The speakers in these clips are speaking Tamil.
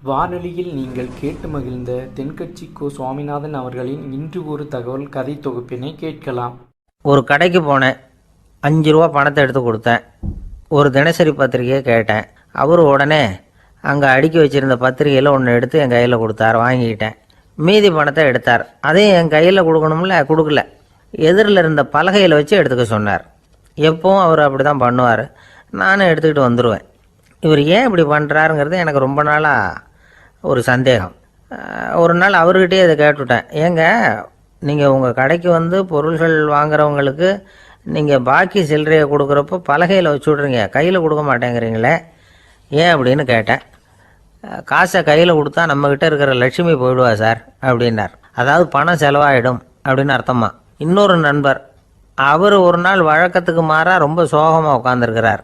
வானொலியில் நீங்கள் கேட்டு மகிழ்ந்த தென்கட்சி கோ சுவாமிநாதன் அவர்களின் இன்று ஒரு தகவல் கதை தொகுப்பினை கேட்கலாம். ஒரு கடைக்கு போனேன். 5 ரூபா பணத்தை எடுத்து கொடுத்தேன். ஒரு தினசரி பத்திரிகையை கேட்டேன். அவர் உடனே அங்கே அடுக்கி வச்சுருந்த பத்திரிகையில் ஒன்று எடுத்து என் கையில் கொடுத்தார். வாங்கிக்கிட்டேன். மீதி பணத்தை எடுத்தார். அதையும் என் கையில் கொடுக்கணும்ல, கொடுக்கல. எதிரில் இருந்த பலகையில் வச்சு எடுத்துக்க சொன்னார். எப்பவும் அவர் அப்படி தான் பண்ணுவார். நானும் எடுத்துக்கிட்டு வந்துடுவேன். இவர் ஏன் இப்படி பண்ணுறாருங்கிறது எனக்கு ரொம்ப நாளாக ஒரு சந்தேகம். ஒரு நாள் அவர்கிட்டயே இதை கேட்டுவிட்டேன். ஏங்க, நீங்கள் உங்கள் கடைக்கு வந்து பொருள்கள் வாங்குறவங்களுக்கு நீங்கள் பாக்கி சில்லறையை கொடுக்குறப்போ பலகையில் வச்சு விட்றீங்க, கையில் கொடுக்க மாட்டேங்கிறீங்களே, ஏன் அப்படின்னு கேட்டேன். காசை கையில் கொடுத்தா நம்மக்கிட்ட இருக்கிற லட்சுமி போயிடுவா சார் அப்படின்னார். அதாவது பணம் செலவாயிடும் அப்படின்னு அர்த்தமா. இன்னொரு நண்பர், அவர் ஒரு நாள் வழக்கத்துக்கு மாறாக ரொம்ப சோகமாக உட்காந்துருக்கிறார்.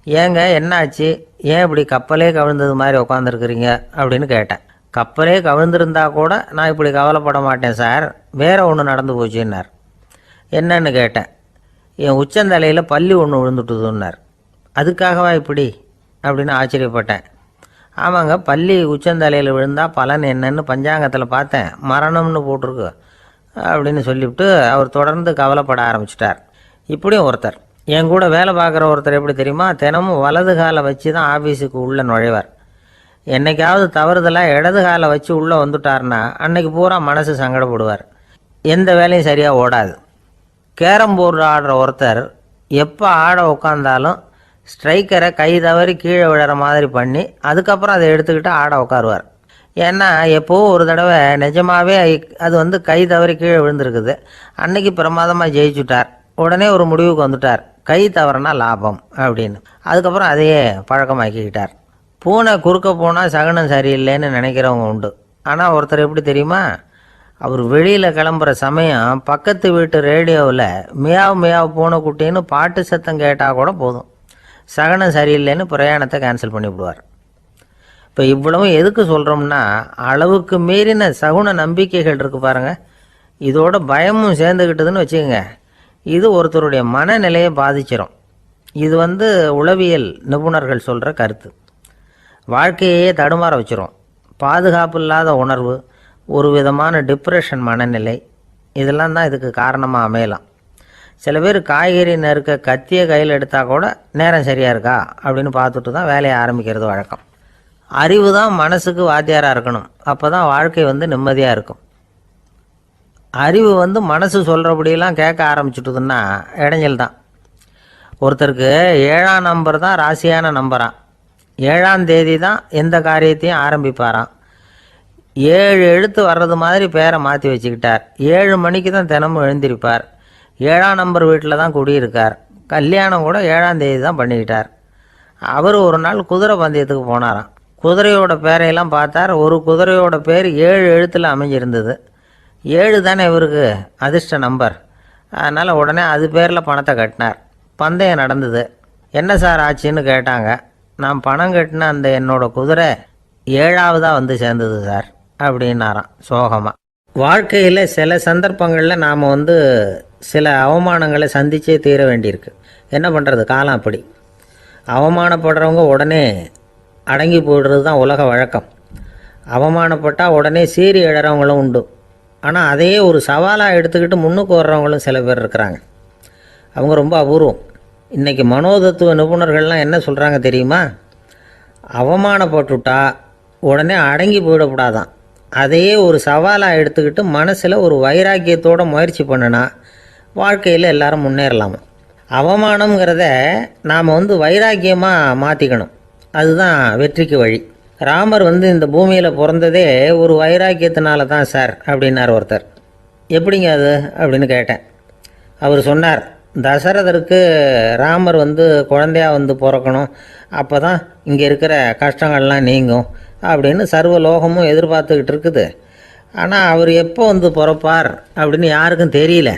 ஏங்க என்னாச்சு, ஏன் இப்படி கப்பலே கவிழ்ந்தது மாதிரி உட்காந்துருக்குறீங்க அப்படின்னு கேட்டேன். கப்பலே கவிழ்ந்திருந்தா கூட நான் இப்படி கவலைப்பட மாட்டேன் சார், வேற ஒன்று நடந்து போச்சுன்னார். என்னன்னு கேட்டேன். என் உச்சந்தலையில் பல்லி ஒன்று விழுந்துட்டுதுன்னார். அதுக்காகவா இப்படி அப்படின்னு ஆச்சரியப்பட்டேன். ஆமாங்க, பல்லி உச்சந்தலையில் விழுந்தால் பலன் என்னன்னு பஞ்சாங்கத்தில் பார்த்தேன், மரணம்னு போட்டிருக்கு அப்படின்னு சொல்லிவிட்டு அவர் தொடர்ந்து கவலைப்பட ஆரம்பிச்சிட்டார். இப்படியும் ஒருத்தர், என் கூட வேலை பார்க்குற ஒருத்தர் எப்படி தெரியுமா, தினமும் வலது காலை வச்சு தான் ஆஃபீஸுக்கு உள்ளே நுழைவார். என்னைக்காவது தவறுதலாக இடது காலை வச்சு உள்ளே வந்துட்டார்னா அன்னைக்கு பூரா மனசு சங்கடப்படுவார். எந்த வேலையும் சரியாக ஓடாது. கேரம் போர்டு ஆடுற ஒருத்தர் எப்போ ஆட உட்காந்தாலும் ஸ்ட்ரைக்கரை கை தவறி கீழே விழுற மாதிரி பண்ணி அதுக்கப்புறம் அதை எடுத்துக்கிட்டு ஆட உட்காருவார். ஏன்னா எப்போவும் ஒரு தடவை நிஜமாகவே அது வந்து கை தவறி கீழே விழுந்திருக்குது. அன்னைக்கு பிரமாதமாக ஜெயிச்சுட்டார். உடனே ஒரு முடிவுக்கு வந்துட்டார், கை தவறுனா லாபம் அப்படின்னு. அதுக்கப்புறம் அதையே பழக்கமாக்கிக்கிட்டார். பூனை குறுக்க போனால் சகனம் சரியில்லைன்னு நினைக்கிறவங்க உண்டு. ஆனால் ஒருத்தர் எப்படி தெரியுமா, அவர் வெளியில் கிளம்புற சமயம் பக்கத்து வீட்டு ரேடியோவில் மியாவ் மியாவ் பூனை குட்டின்னு பாட்டு சத்தம் கேட்டால் கூட போதும், சகனம் சரியில்லைன்னு பிரயாணத்தை கேன்சல் பண்ணிவிடுவார். இப்போ இவ்வளவும் எதுக்கு சொல்கிறோம்னா, அளவுக்கு மீறின சகுன நம்பிக்கைகள் இருக்குது பாருங்கள், இதோட பயமும் சேர்ந்துக்கிட்டதுன்னு வச்சுக்கோங்க, இது ஒருத்தருடைய மனநிலையை பாதிச்சிடும். இது வந்து உளவியல் நிபுணர்கள் சொல்கிற கருத்து. வாழ்க்கையே தடுமாற வச்சிரும். பாதுகாப்பு இல்லாத உணர்வு, ஒரு விதமான டிப்ரெஷன் மனநிலை, இதெல்லாம் தான் இதுக்கு காரணமாக அமையலாம். சில பேர் காய்கறி நறுக்க கத்தியை கையில் எடுத்தால் கூட நேரம் சரியாக இருக்கா அப்படின்னு பார்த்துட்டு தான் வேலையை ஆரம்பிக்கிறது வழக்கம். அறிவு தான் மனசுக்கு வாத்தியாராக இருக்கணும். அப்போ தான் வாழ்க்கை வந்து நிம்மதியாக இருக்கும். அறிவு வந்து மனசு சொல்கிறபடியெல்லாம் கேட்க ஆரம்பிச்சுட்டுதுன்னா இடைஞ்சல் தான். ஒருத்தருக்கு 7ஆம் நம்பர் தான் ராசியான நம்பரான். 7ஆம் தேதி தான் எந்த காரியத்தையும் ஆரம்பிப்பாராம். 7 எழுத்து வர்றது மாதிரி பேரை மாற்றி வச்சுக்கிட்டார். 7 மணிக்கு தான் தினமும் எழுந்திருப்பார். 7ஆம் நம்பர் வீட்டில் தான் குடியிருக்கார். கல்யாணம் கூட 7ஆம் தேதி தான் பண்ணிக்கிட்டார். அவர் ஒரு நாள் குதிரை பந்தயத்துக்கு போனாராம். குதிரையோட பேரையெல்லாம் பார்த்தார். ஒரு குதிரையோட பேர் 7 எழுத்தில் அமைஞ்சிருந்தது. 7 தானே இவருக்கு அதிர்ஷ்ட நம்பர். அதனால் உடனே அது பேரில் பணத்தை கட்டினார். பந்தயம் நடந்தது. என்ன சார் ஆச்சுன்னு கேட்டாங்க. நான் பணம் கட்டின அந்த என்னோட குதிரை 7ஆவதாக வந்து சேர்ந்தது சார் அப்படின்னாராம் சோகமாக. வாழ்க்கையில் சில சந்தர்ப்பங்களில் நாம் வந்து சில அவமானங்களை சந்திச்சே தீர வேண்டியிருக்கு. என்ன பண்ணுறது, காலம் அப்படி. அவமானப்படுறவங்க உடனே அடங்கி போய்டுறது தான் உலக வழக்கம். அவமானப்பட்டால் உடனே சீறி எழறவங்களும் உண்டு. ஆனால் அதையே ஒரு சவாலாக எடுத்துக்கிட்டு முன்னுக்கு வர்றவங்களும் சில பேர் இருக்கிறாங்க. அவங்க ரொம்ப அபூர்வம். இன்றைக்கி மனோதத்துவ நிபுணர்கள்லாம் என்ன சொல்கிறாங்க தெரியுமா, அவமானப்பட்டுட்டா உடனே அடங்கி போயிடக்கூடாதான். அதையே ஒரு சவாலாக எடுத்துக்கிட்டு மனசில் ஒரு வைராக்கியத்தோடு முயற்சி பண்ணினா வாழ்க்கையில் எல்லாரும் முன்னேறலாமா. அவமானங்கிறத நாம் வந்து வைராக்கியமாக மாற்றிக்கணும். அதுதான் வெற்றிக்கு வழி. ராமர் வந்து இந்த பூமியில் பிறந்ததே ஒரு வைராக்கியத்தினால தான் சார் அப்படின்னார் ஒருத்தர். எப்படிங்க அது அப்படின்னு கேட்டேன். அவர் சொன்னார், தசரதருக்கு ராமர் வந்து குழந்தையாக வந்து பிறக்கணும், அப்போ தான் இங்கே இருக்கிற கஷ்டங்கள்லாம் நீங்கும் அப்படின்னு சர்வ லோகமும் எதிர்பார்த்துக்கிட்டு இருக்குது. ஆனால் அவர் எப்போ வந்து பிறப்பார் அப்படின்னு யாருக்கும் தெரியல.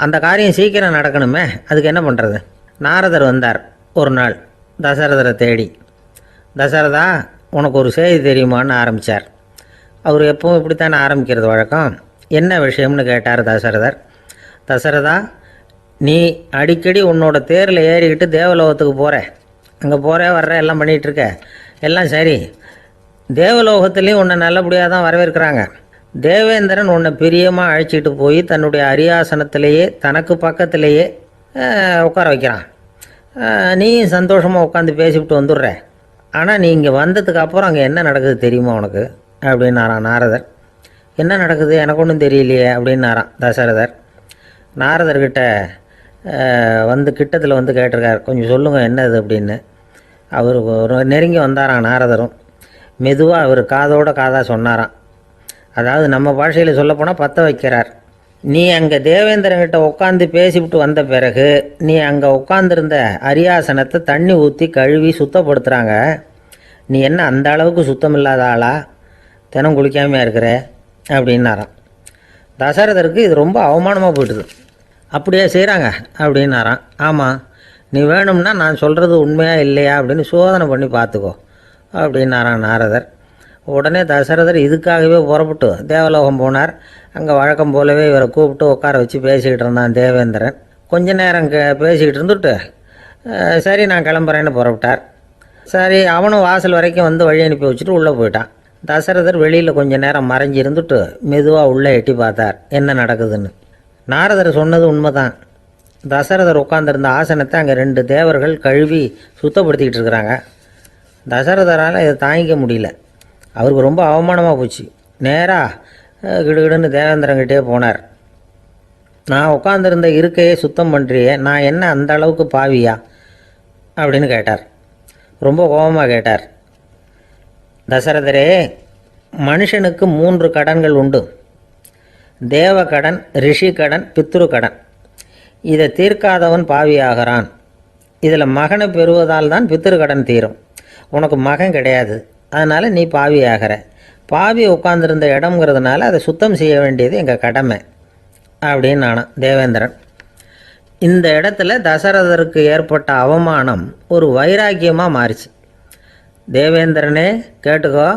அந்த காரியம் சீக்கிரம் நடக்கணுமே, அதுக்கு என்ன பண்ணுறது. நாரதர் வந்தார் ஒரு நாள் தசரதரை தேடி. தசரதா, உனக்கு ஒரு செய்தி தெரியுமான்னு ஆரம்பித்தார். அவர் எப்பவும் இப்படித்தானே ஆரம்பிக்கிறது வழக்கம். என்ன விஷயம்னு கேட்டார் தசரதர். தசரதா, நீ அடிக்கடி உன்னோட தேரில் ஏறிக்கிட்டு தேவலோகத்துக்கு போகிற, அங்கே போகிற வர்ற எல்லாம் பண்ணிகிட்ருக்க, எல்லாம் சரி. தேவலோகத்திலையும் உன்னை நல்லபடியாக தான் வரவேற்கிறாங்க. தேவேந்திரன் உன்னை பிரியமாக அழைச்சிட்டு போய் தன்னுடைய அரியாசனத்திலேயே தனக்கு பக்கத்திலேயே உட்கார வைக்கிறான். நீயும் சந்தோஷமாக உட்காந்து பேசிவிட்டு வந்துடுற. ஆனால் நீ இங்கே வந்ததுக்கு அப்புறம் அங்கே என்ன நடக்குது தெரியுமா உனக்கு அப்படின்னாரான் நாரதர். என்ன நடக்குது எனக்கு ஒன்றும் தெரியலையே அப்படின்னாரான் தசரதர். நாரதர்கிட்ட வந்து கிட்டத்தில் வந்து கேட்டிருக்கார், கொஞ்சம் சொல்லுங்கள் என்னது அப்படின்னு. அவர் நெருங்கி வந்தாரான் நாரதரும். மெதுவாக அவர் காதோட காதாக சொன்னாராம். அதாவது நம்ம பாஷையில் சொல்லப்போனால் பற்ற வைக்கிறார். நீ அங்கே தேவேந்திரங்கிட்ட உட்காந்து பேசிவிட்டு வந்த பிறகு நீ அங்கே உட்காந்துருந்த அரியாசனத்தை தண்ணி ஊற்றி கழுவி சுத்தப்படுத்துகிறாங்க. நீ என்ன அந்த அளவுக்கு சுத்தம் இல்லாத ஆளா, தினம் குளிக்காமையாக இருக்கிற அப்படின்னாராம். தசரதருக்கு இது ரொம்ப அவமானமாக போயிட்டுது. அப்படியே செய்கிறாங்க அப்படின்னாராம். ஆமாம், நீ வேணும்னா நான் சொல்கிறது உண்மையா இல்லையா அப்படின்னு சோதனை பண்ணி பார்த்துக்கோ அப்படின்னாரான் நாரதர். உடனே தசரதர் இதுக்காகவே புறப்பட்டு தேவலோகம் போனார். அங்கே வழக்கம் போலவே இவரை கூப்பிட்டு உட்கார வச்சு பேசிக்கிட்டு இருந்தான் தேவேந்திரன். கொஞ்ச நேரம் பேசிக்கிட்டு இருந்துட்டு சரி நான் கிளம்புறேன்னு புறப்பட்டார். சரி அவனும் வாசல் வரைக்கும் வந்து வழி அனுப்பி வச்சுட்டு உள்ளே போயிட்டான். தசரதர் வெளியில் கொஞ்ச நேரம் மறைஞ்சி இருந்துட்டு மெதுவாக உள்ளே எட்டி பார்த்தார் என்ன நடக்குதுன்னு. நாரதர் சொன்னது உண்மைதான். தசரதர் உட்காந்துருந்த ஆசனத்தை அங்கே 2 தேவர்கள் கழுவி சுத்தப்படுத்திக்கிட்டு இருக்கிறாங்க. தசரதரால் இதை தாங்கிக்க முடியல. அவருக்கு ரொம்ப அவமானமாக போச்சு. நேராக கிடுகிடுன்னு தேவேந்திரங்கிட்டே போனார். நான் உட்காந்துருந்த இருக்கையே சுத்தம் பண்ணுறியே, நான் என்ன அந்த அளவுக்கு பாவியா அப்படின்னு கேட்டார். ரொம்ப கோபமாக கேட்டார். தசரதரே, மனுஷனுக்கு 3 கடன்கள் உண்டு. தேவ கடன், ரிஷி கடன், பித்ரு கடன். இதை தீர்க்காதவன் பாவியாகிறான். இதில் மகனை பெறுவதால் தான் பித்ரு கடன் தீரும். உனக்கு மகன் கிடையாது, அதனால் நீ பாவி ஆகிற. பாவி உட்காந்துருந்த இடம்ங்கிறதுனால அதை சுத்தம் செய்ய வேண்டியது எங்கள் கடமை அப்படின்னு நானும் தேவேந்திரன். இந்த இடத்துல தசரதருக்கு ஏற்பட்ட அவமானம் ஒரு வைராக்கியமாக மாறிச்சு. தேவேந்திரனே கேட்டுக்கோ,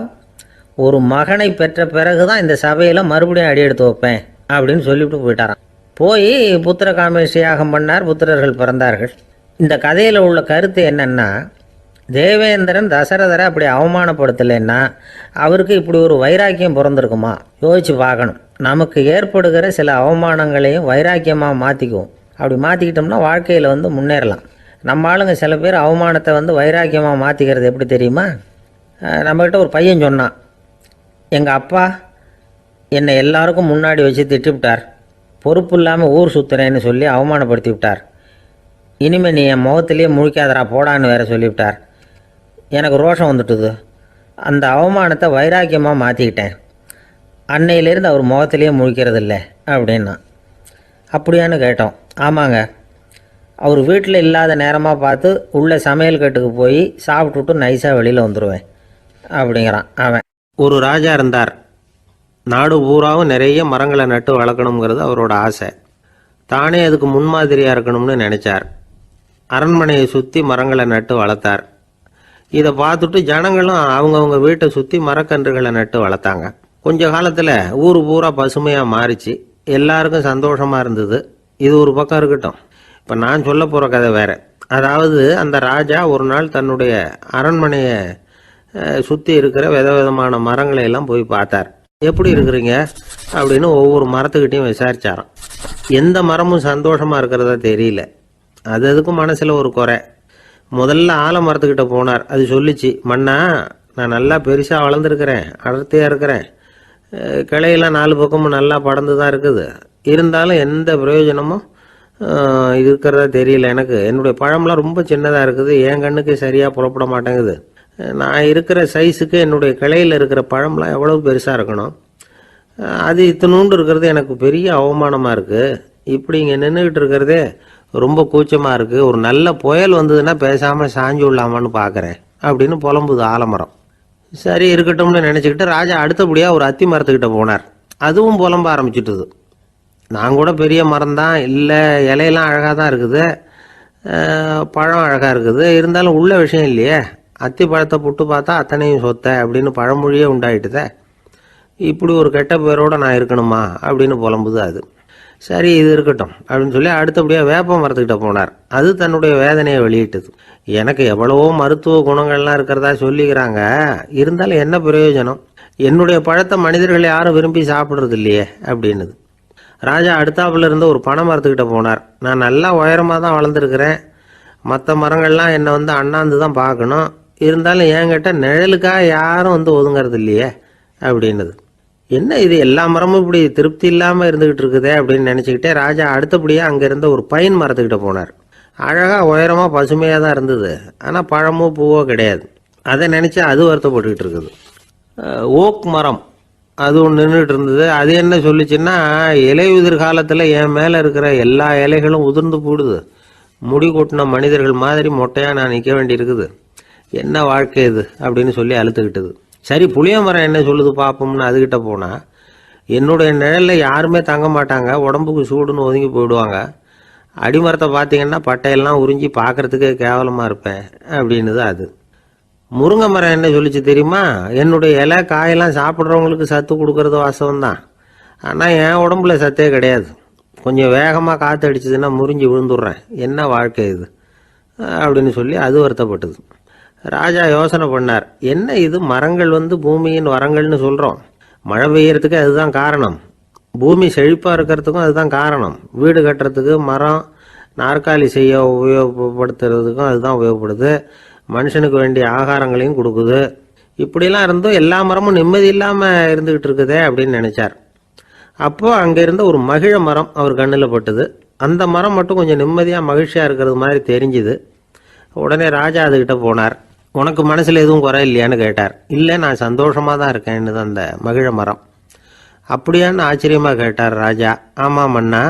ஒரு மகனை பெற்ற பிறகு தான் இந்த சபையில் மறுபடியும் அடி எடுத்து வைப்பேன் அப்படின்னு சொல்லிவிட்டு போயிட்டாரான். போய் புத்திர காமேஷ் யாகம் பண்ணார். புத்திரர்கள் பிறந்தார்கள். இந்த கதையில் உள்ள கருத்து என்னென்னா, தேவேந்திரன் தசரதரை அப்படி அவமானப்படுத்தலைன்னா அவருக்கு இப்படி ஒரு வைராக்கியம் பிறந்திருக்குமா யோசித்து பார்க்கணும். நமக்கு ஏற்படுகிற சில அவமானங்களையும் வைராக்கியமாக மாற்றிக்குவோம். அப்படி மாற்றிக்கிட்டோம்னா வாழ்க்கையில் வந்து முன்னேறலாம். நம்ம ஆளுங்க சில பேர் அவமானத்தை வந்து வைராக்கியமாக மாற்றிக்கிறது எப்படி தெரியுமா? நம்மக்கிட்ட ஒரு பையன் சொன்னான், எங்கள் அப்பா என்னை எல்லாருக்கும் முன்னாடி வச்சு திட்டிவிட்டார், பொறுப்பு இல்லாமல் ஊர் சுற்றுறேன்னு சொல்லி அவமானப்படுத்தி விட்டார். இனிமேல் நீ என் முகத்திலேயே முழிக்காதரா போடான்னு வேற சொல்லிவிட்டார். எனக்கு ரோஷம் வந்துட்டுது. அந்த அவமானத்தை வைராக்கியமாக மாற்றிக்கிட்டேன். அன்னையிலேருந்து அவர் முகத்திலேயே முழிக்கிறதில்ல அப்படின்னா. அப்படியான்னு கேட்டோம். ஆமாங்க, அவர் வீட்டில் இல்லாத நேரமாக பார்த்து உள்ள சமையல் கட்டுக்கு போய் சாப்பிட்டுட்டு நைஸாக வெளியில் வந்துடுவேன் அப்படிங்கிறான் அவன். ஒரு ராஜா இருந்தார். நாடு பூராவும் நிறைய மரங்களை நட்டு வளர்க்கணுங்கிறது அவரோட ஆசை. தானே அதுக்கு முன்மாதிரியாக இருக்கணும்னு நினச்சார். அரண்மனையை சுற்றி மரங்களை நட்டு வளர்த்தார். இதை பார்த்துட்டு ஜனங்களும் அவங்கவுங்க வீட்டை சுற்றி மரக்கன்றுகளை நட்டு வளர்த்தாங்க. கொஞ்ச காலத்தில் ஊர் பூரா பசுமையாக மாறிச்சு. எல்லாருக்கும் சந்தோஷமாக இருந்தது. இது ஒரு பக்கம் இருக்கட்டும். இப்போ நான் சொல்ல போகிற கதை வேறு. அதாவது அந்த ராஜா ஒரு நாள் தன்னுடைய அரண்மனையை சுற்றி இருக்கிற விதவிதமான மரங்களை எல்லாம் போய் பார்த்தார். எப்படி இருக்கிறீங்க அப்படின்னு ஒவ்வொரு மரத்துக்கிட்டையும் விசாரிச்சாராம். எந்த மரமும் சந்தோஷமாக இருக்கிறதா தெரியல. அதுக்கும் மனசில் ஒரு குறை. முதல்ல ஆலமரத்துக்கிட்ட போனார். அது சொல்லிச்சு, மண்ணா நான் நல்லா பெருசாக வளர்ந்துருக்கிறேன், அடர்த்தியாக இருக்கிறேன், கிளையெல்லாம் 4 பக்கமும் நல்லா படர்ந்து தான் இருக்குது, இருந்தாலும் எந்த பிரயோஜனமும் இருக்கிறதா தெரியல எனக்கு. என்னுடைய பழம்லாம் ரொம்ப சின்னதாக இருக்குது, என் கண்ணுக்கு சரியாக புறப்பட மாட்டேங்குது. நான் இருக்கிற சைஸுக்கு என்னுடைய கிளையில் இருக்கிற பழம்லாம் எவ்வளவு பெருசாக இருக்கணும், அது இத்தினூண்டு இருக்கிறது எனக்கு பெரிய அவமானமாக இருக்குது. இப்படி இங்கே நின்றுக்கிட்டு இருக்கிறதே ரொம்ப கூச்சமாக இருக்குது. ஒரு நல்ல புயல் வந்ததுன்னா பேசாமல் சாஞ்சு விடலாமான்னு பார்க்குறேன் அப்படின்னு புலம்புது ஆலமரம். சரி இருக்கட்டும்னு நினச்சிக்கிட்டு ராஜா அடுத்தபடியாக ஒரு அத்தி மரத்துக்கிட்ட போனார். அதுவும் புலம்ப ஆரம்பிச்சுட்டுது. நான் கூட பெரிய மரம் தான், இல்லை இலையெல்லாம் அழகாக தான் இருக்குது, பழம் அழகாக இருக்குது, இருந்தாலும் உள்ள விஷயம் இல்லையே, அத்தி பழத்தை புட்டு பார்த்தா அத்தனையும் சொத்தை அப்படின்னு பழமொழியே உண்டாயிட்டுதே, இப்படி ஒரு கெட்ட பேரோடு நான் இருக்கணுமா அப்படின்னு புலம்புது அது. சரி இது இருக்கட்டும் அப்படின்னு சொல்லி அடுத்தபடியாக வேப்ப மரத்துக்கிட்ட போனார். அது தன்னுடைய வேதனையை வெளியிட்டது. எனக்கு எவ்வளவோ மருத்துவ குணங்கள்லாம் இருக்கிறதா சொல்லிக்கிறாங்க, இருந்தாலும் என்ன பிரயோஜனம், என்னுடைய பழத்தை மனிதர்கள் யாரும் விரும்பி சாப்பிட்றது இல்லையே அப்படின்னுது. ராஜா அடுத்தாப்புல இருந்த ஒரு பனை மரத்துக்கிட்ட போனார். நான் நல்லா உயரமாக தான் வளர்ந்துருக்கிறேன், மற்ற மரங்கள்லாம் என்னை வந்து அண்ணாந்து தான் பார்க்கணும், இருந்தாலும் என்கிட்ட நிழலுக்காக யாரும் வந்து ஒதுங்கிறது இல்லையே அப்படின்னுது. என்ன இது எல்லா மரமும் இப்படி திருப்தி இல்லாமல் இருந்துக்கிட்டு இருக்குதே அப்படின்னு நினச்சிக்கிட்டே ராஜா அடுத்தபடியாக அங்கே இருந்த ஒரு பைன் மரத்துக்கிட்ட போனார். அழகாக உயரமாக பசுமையாக தான் இருந்தது, ஆனால் பழமோ பூவோ கிடையாது. அதை நினச்சா அது வருத்தப்பட்டுக்கிட்டு இருக்குது. ஓக் மரம் அது ஒன்று நின்றுட்டு இருந்தது. அது என்ன சொல்லிச்சுன்னா, இலையுதிர் காலத்தில் என் மேலே இருக்கிற எல்லா இலைகளும் உதிர்ந்து போடுது, முடி கொட்டின மனிதர்கள் மாதிரி மொட்டையாக நான் நிற்க வேண்டியிருக்குது, என்ன வாழ்க்கை இது அப்படின்னு சொல்லி அழுத்துக்கிட்டது. சரி புளிய மரம் என்ன சொல்லுது பார்ப்போம்னு அதுகிட்ட போனால், என்னுடைய நிழலில் யாருமே தங்க மாட்டாங்க, உடம்புக்கு சூடுன்னு ஒதுங்கி போயிடுவாங்க, அடிமரத்தை பார்த்தீங்கன்னா பட்டையெல்லாம் உறிஞ்சி பார்க்குறதுக்கே கேவலமாக இருப்பேன் அப்படின்னுது அது. முருங்கை மரம் என்ன சொல்லிச்சு தெரியுமா, என்னுடைய இலை காயெல்லாம் சாப்பிட்றவங்களுக்கு சத்து கொடுக்கறது வாசவம்தான், ஆனால் என் உடம்புல சத்தே கிடையாது, கொஞ்சம் வேகமாக காற்று அடிச்சதுன்னா முறிஞ்சி விழுந்துடுறேன், என்ன வாழ்க்கை இது அப்படின்னு சொல்லி அது வருத்தப்பட்டது. ராஜா யோசனை பண்ணார், என்ன இது மரங்கள் வந்து பூமியின் வரங்கள்னு சொல்கிறோம், மழை பெய்யறதுக்கு அதுதான் காரணம், பூமி செழிப்பாக இருக்கிறதுக்கும் அதுதான் காரணம், வீடு கட்டுறதுக்கு மரம், நாற்காலி செய்ய உபயோகப்படுத்துறதுக்கும் அதுதான் உபயோகப்படுது, மனுஷனுக்கு வேண்டிய ஆகாரங்களையும் கொடுக்குது, இப்படிலாம் இருந்தும் எல்லா மரமும் நிம்மதி இல்லாமல் இருந்துக்கிட்டு இருக்குதே அப்படின்னு நினச்சார். அப்போது அங்கே இருந்த ஒரு மகிழ மரம் அவர் கண்ணில் பட்டுது. அந்த மரம் மட்டும் கொஞ்சம் நிம்மதியாக மகிழ்ச்சியாக இருக்கிறது மாதிரி தெரிஞ்சுது. உடனே ராஜா அதுக்கிட்ட போனார். உனக்கு மனசில் எதுவும் குறை இல்லையான்னு கேட்டார். இல்லை, நான் சந்தோஷமாக தான் இருக்கேன்னு தான் அந்த மகிழ மரம். அப்படியான்னு ஆச்சரியமாக கேட்டார் ராஜா. ஆமாம் மன்னா,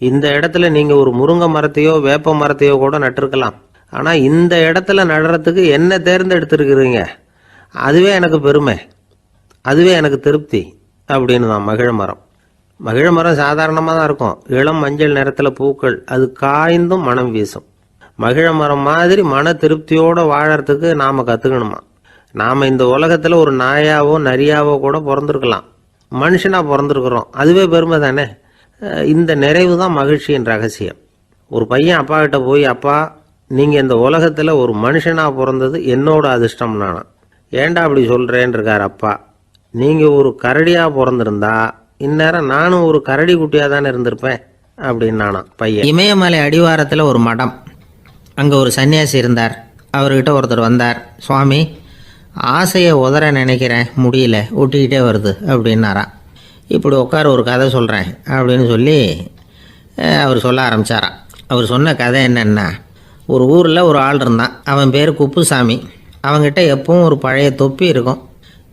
இந்த இடத்துல நீங்கள் ஒரு முருங்கை மரத்தையோ வேப்ப மரத்தையோ கூட நட்டிருக்கலாம், ஆனால் இந்த இடத்துல நடுறதுக்கு என்ன தேர்ந்தெடுத்துருக்குறீங்க, அதுவே எனக்கு பெருமை, அதுவே எனக்கு திருப்தி அப்படின்னு தான் மகிழ மரம். மகிழ மரம் சாதாரணமாக தான் இருக்கும், இளம் மஞ்சள் நிறத்தில் பூக்கள், அது காய்ந்தும் மனம் வீசும். மகிழ மரம் மாதிரி மன திருப்தியோடு வாழறதுக்கு நாம் கற்றுக்கணுமா. நாம் இந்த உலகத்தில் ஒரு நாயாவோ நரியாவோ கூட பிறந்திருக்கலாம், மனுஷனாக பிறந்திருக்கிறோம், அதுவே பெருமை தானே. இந்த நிறைவு தான் மகிழ்ச்சியின் ரகசியம். ஒரு பையன் அப்பா கிட்ட போய், அப்பா நீங்கள் இந்த உலகத்தில் ஒரு மனுஷனாக பிறந்தது என்னோட அதிர்ஷ்டம் நானா. ஏண்டா அப்படி சொல்கிறேன்னு இருக்கார் அப்பா. நீங்கள் ஒரு கரடியாக பிறந்திருந்தா இந்நேரம் நானும் ஒரு கரடி குட்டியாக தானே இருந்திருப்பேன் அப்படின்னு நானா பையன். இமயமலை அடிவாரத்தில் ஒரு மடம், அங்கே ஒரு சன்னியாசி இருந்தார். அவர்கிட்ட ஒருத்தர் வந்தார். சுவாமி, ஆசையை உதற நினைக்கிறேன், முடியல, ஒட்டிக்கிட்டே வருது அப்படின்னாராம். இப்படி உட்கார ஒரு கதை சொல்கிறேன் அப்படின்னு சொல்லி அவர் சொல்ல ஆரம்பித்தாராம். அவர் சொன்ன கதை என்னென்னா, ஒரு ஊரில் ஒரு ஆள் இருந்தான். அவன் பேர் குப்புசாமி. அவன்கிட்ட எப்பவும் ஒரு பழைய தொப்பி இருக்கும்,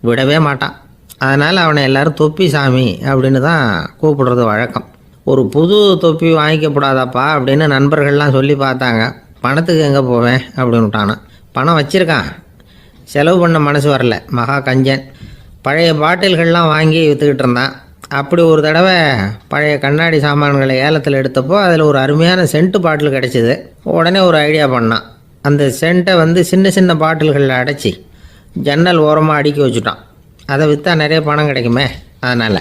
விடவே மாட்டான். அதனால் அவனை எல்லோரும் தொப்பி சாமி அப்படின்னு தான் கூப்பிடுறது வழக்கம். ஒரு புது தொப்பி வாங்கிக்கப்படாதாப்பா அப்படின்னு நண்பர்கள்லாம் சொல்லி பார்த்தாங்க. பணத்துக்கு எங்கே போவேன் அப்படின்னு விட்டானான். பணம் வச்சுருக்கான், செலவு பண்ண மனசு வரல, மகா கஞ்சன். பழைய பாட்டில்கள்லாம் வாங்கி விற்றுக்கிட்டு இருந்தான். அப்படி ஒரு தடவை பழைய கண்ணாடி சாமான்களை ஏலத்தில் எடுத்தப்போ அதில் ஒரு அருமையான சென்ட்டு பாட்டில் கிடச்சிது. உடனே ஒரு ஐடியா பண்ணான். அந்த சென்ட்டை வந்து சின்ன சின்ன பாட்டில்களில் அடைச்சி ஜன்னல் ஓரமாக அடுக்கி வச்சுட்டான். அதை விற்றா நிறைய பணம் கிடைக்குமே, அதனால்.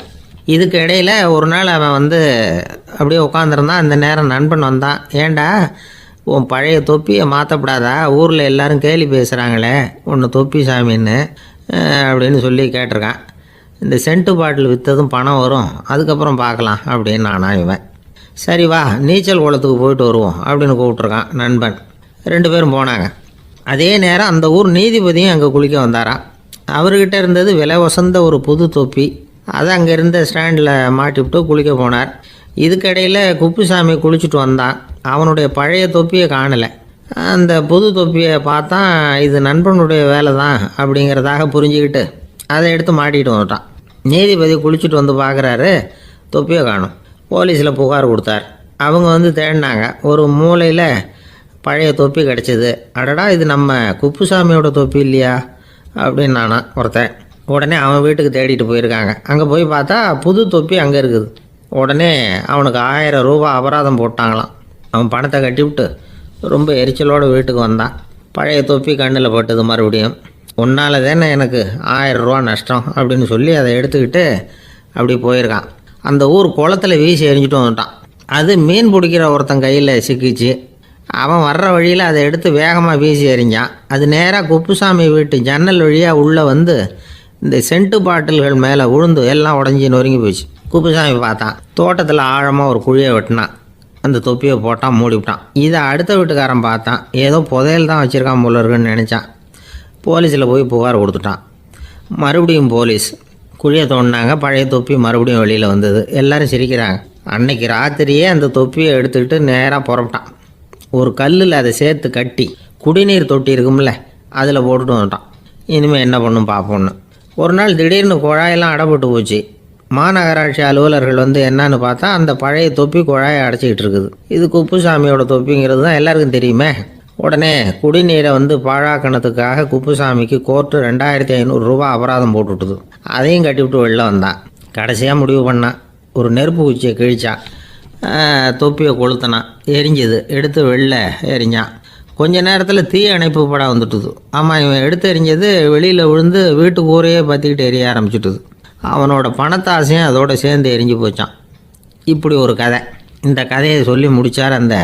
இதுக்கு இடையில் ஒரு நாள் அவன் வந்து அப்படியே உட்காந்துருந்தான். அந்த நேரம் நண்பன் வந்தான். ஏண்டா உன் பழைய தொப்பியை மாற்றப்படாதா, ஊரில் எல்லோரும் கேலி பேசுகிறாங்களே ஒன்று தொப்பி சாமின்னு அப்படின்னு சொல்லி கேட்டிருக்கான். இந்த சென்ட்டு பாட்டில் விற்றதும் பணம் வரும், அதுக்கப்புறம் பார்க்கலாம் அப்படின்னு நானா இவன். சரி வா, நீச்சல் குளத்துக்கு போயிட்டு வருவோம் அப்படின்னு கூப்பிட்ருக்கான் நண்பன். 2 பேரும் போனாங்க. அதே நேரம் அந்த ஊர் நீதிபதியும் அங்கே குளிக்க வந்தாராம். அவர்கிட்ட இருந்தது விலை வசந்த ஒரு புது தொப்பி. அதை அங்கே இருந்த ஸ்டாண்டில் மாட்டிவிட்டு குளிக்க போனார். இதுக்கிடையில் குப்புசாமி குளிச்சுட்டு வந்தான். அவனுடைய பழைய தொப்பியை காணலை. அந்த புது தொப்பியை பார்த்தா இது நண்பனுடைய வேலை தான் அப்படிங்கிறதாக புரிஞ்சுக்கிட்டு அதை எடுத்து மாட்டிகிட்டு வந்துட்டான். நீதிபதி குளிச்சுட்டு வந்து பார்க்குறாரு, தொப்பியை காணும். போலீஸில் புகார் கொடுத்தார். அவங்க வந்து தேடினாங்க. ஒரு மூலையில் பழைய தொப்பி கிடச்சிது. அடடா, இது நம்ம குப்புசாமியோட தொப்பி இல்லையா அப்படின்னு நானா ஒருத்தன். உடனே அவன் வீட்டுக்கு தேடிட்டு போயிருக்காங்க. அங்கே போய் பார்த்தா புது தொப்பி அங்கே இருக்குது. உடனே அவனுக்கு 1000 ரூபா அபராதம் போட்டாங்களாம். அவன் பணத்தை கட்டிவிட்டு ரொம்ப எரிச்சலோடு வீட்டுக்கு வந்தான். பழைய தொப்பி கண்ணில் பட்டது. மறுபடியும் உன்னால் தானே எனக்கு 1000 ரூபா நஷ்டம் அப்படின்னு சொல்லி அதை எடுத்துக்கிட்டு அப்படி போயிருக்கான். அந்த ஊர் குளத்துல வீசி எறிஞ்சிட்டு வந்துட்டான். அது மீன் பிடிக்கிற ஒருத்தன் கையில் சிக்கிச்சு. அவன் வர்ற வழியில் அதை எடுத்து வேகமாக வீசி எறிஞ்சான். அது நேராக குப்புசாமி வீட்டு ஜன்னல் வழியாக உள்ளே வந்து இந்த சென்ட்டு பாட்டில்கள் மேலே விழுந்து எல்லாம் உடஞ்சி நொறுங்கி போச்சு. குப்புசாமி பார்த்தான். தோட்டத்தில் ஆழமாக ஒரு குழியை வெட்டினான். அந்த தொப்பியை போட்டான், மூடிவிட்டான். இதை அடுத்த வீட்டுக்காரன் பார்த்தான். ஏதோ புதையல் தான் வச்சுருக்கான் போல இருக்குன்னு நினச்சான். போலீஸில் போய் புகார் கொடுத்துட்டான். மறுபடியும் போலீஸ் குழியை தோண்டினாங்க. பழைய தொப்பி மறுபடியும் வெளியில் வந்தது. எல்லோரும் சிரிக்கிறாங்க. அன்னைக்கு ராத்திரியே அந்த தொப்பியை எடுத்துக்கிட்டு நேராக புறப்பட்டான். ஒரு கல்லில் அதை சேர்த்து கட்டி குடிநீர் தொட்டி இருக்கும்ல, அதில் போட்டுட்டு வந்துட்டான். இனிமேல் என்ன பண்ணும் பார்ப்போன்னு. ஒரு நாள் திடீர்னு குழாயெல்லாம் அடைப்பட்டு போச்சு. மாநகராட்சி அலுவலர்கள் வந்து என்னன்னு பார்த்தா அந்த பழைய தொப்பி குழாயை அடைச்சிக்கிட்டு இருக்குது. இது குப்புசாமியோட தொப்பிங்கிறது தான் எல்லாருக்கும் தெரியுமே. உடனே குடிநீரை வந்து பாழாக்கணத்துக்காக குப்புசாமிக்கு கோர்ட்டு 2500 ரூபா அபராதம் போட்டுவிட்டுது. அதையும் கட்டிவிட்டு வெளில வந்தான். கடைசியாக முடிவு பண்ணான். ஒரு நெருப்பு குச்சியை கிழிச்சான். தொப்பியை கொளுத்தினான். எரிஞ்சது. எடுத்து வெளில எரிஞ்சான். கொஞ்ச நேரத்தில் தீ அணைப்பு படம் வந்துட்டுது. ஆமாம், இவன் எடுத்து எரிஞ்சது வெளியில் விழுந்து வீட்டு கூரையே பற்றிக்கிட்டு எரிய ஆரம்பிச்சுட்டுது. அவனோட பணத்தாசையும் அதோடு சேர்ந்து எரிஞ்சு போச்சான். இப்படி ஒரு கதை. இந்த கதையை சொல்லி முடித்தார் அந்த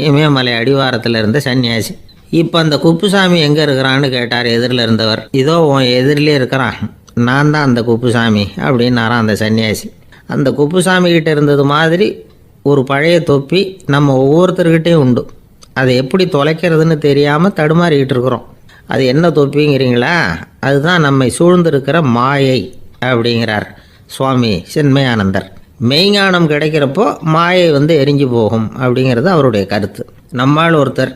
இமயமலை அடிவாரத்தில் இருந்த சன்னியாசி. இப்போ அந்த குப்புசாமி எங்கே இருக்கிறான்னு கேட்டார் எதிரில் இருந்தவர். இதோ உன் எதிரிலே இருக்கிறான், நான் தான் அந்த குப்புசாமி அப்படின்னாரான் அந்த சன்னியாசி. அந்த குப்புசாமி கிட்ட இருந்தது மாதிரி ஒரு பழைய தொப்பி நம்ம ஒவ்வொருத்தர்கிட்டையும் உண்டு. அதை எப்படி தொலைக்கிறதுன்னு தெரியாமல் தடுமாறிக்கிட்டு இருக்கிறோம். அது என்ன தொப்பிங்கிறீங்களா? அதுதான் நம்மை சூழ்ந்திருக்கிற மாயை அப்படிங்கிறார் சுவாமி சின்மயானந்தர். மெய்ஞானம் கிடைக்கிறப்போ மாயை வந்து எரிஞ்சு போகும் அப்படிங்கிறது அவருடைய கருத்து. நம்மால் ஒருத்தர்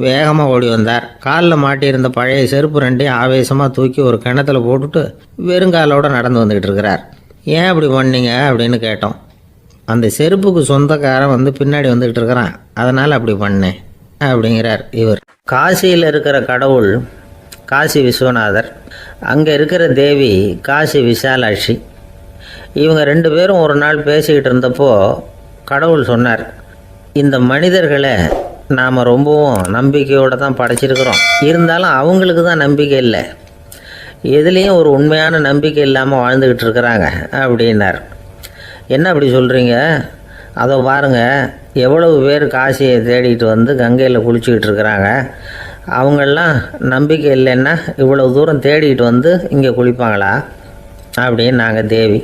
வேகமாக ஓடி வந்தார். காலில் மாட்டியிருந்த பழைய செருப்பு ரெண்டையும் ஆவேசமாக தூக்கி ஒரு கிணத்துல போட்டுட்டு வெறுங்காலோடு நடந்து வந்துக்கிட்டு இருக்கிறார். ஏன் அப்படி பண்ணீங்க அப்படின்னு கேட்டோம். அந்த செருப்புக்கு சொந்தக்காரன் வந்து பின்னாடி வந்துக்கிட்டு இருக்கிறான், அதனால் அப்படி பண்ணேன் அப்படிங்கிறார் இவர். காசியில் இருக்கிற கடவுள் காசி விஸ்வநாதர், அங்கே இருக்கிற தேவி காசி விசாலாட்சி. இவங்க 2 பேரும் ஒரு நாள் பேசிக்கிட்டு இருந்தப்போ கடவுள் சொன்னார், இந்த மனிதர்களை நாம் ரொம்பவும் நம்பிக்கையோடு தான் படைச்சிருக்கிறோம். இருந்தாலும் அவங்களுக்கு தான் நம்பிக்கை இல்லை, எதுலேயும் ஒரு உண்மையான நம்பிக்கை இல்லாமல் வாழ்ந்துக்கிட்டு இருக்கிறாங்க அப்படின்னார். என்ன அப்படி சொல்கிறீங்க? அதை பாருங்கள், எவ்வளவு பேர் காசியை தேடிட்டு வந்து கங்கையில் குளிச்சுக்கிட்டு இருக்கிறாங்க. அவங்களெலாம் நம்பிக்கை இல்லைன்னா இவ்வளவு தூரம் தேடிட்டு வந்து இங்கே குளிப்பாங்களா அப்படின்னு நாங்கள் தேவி.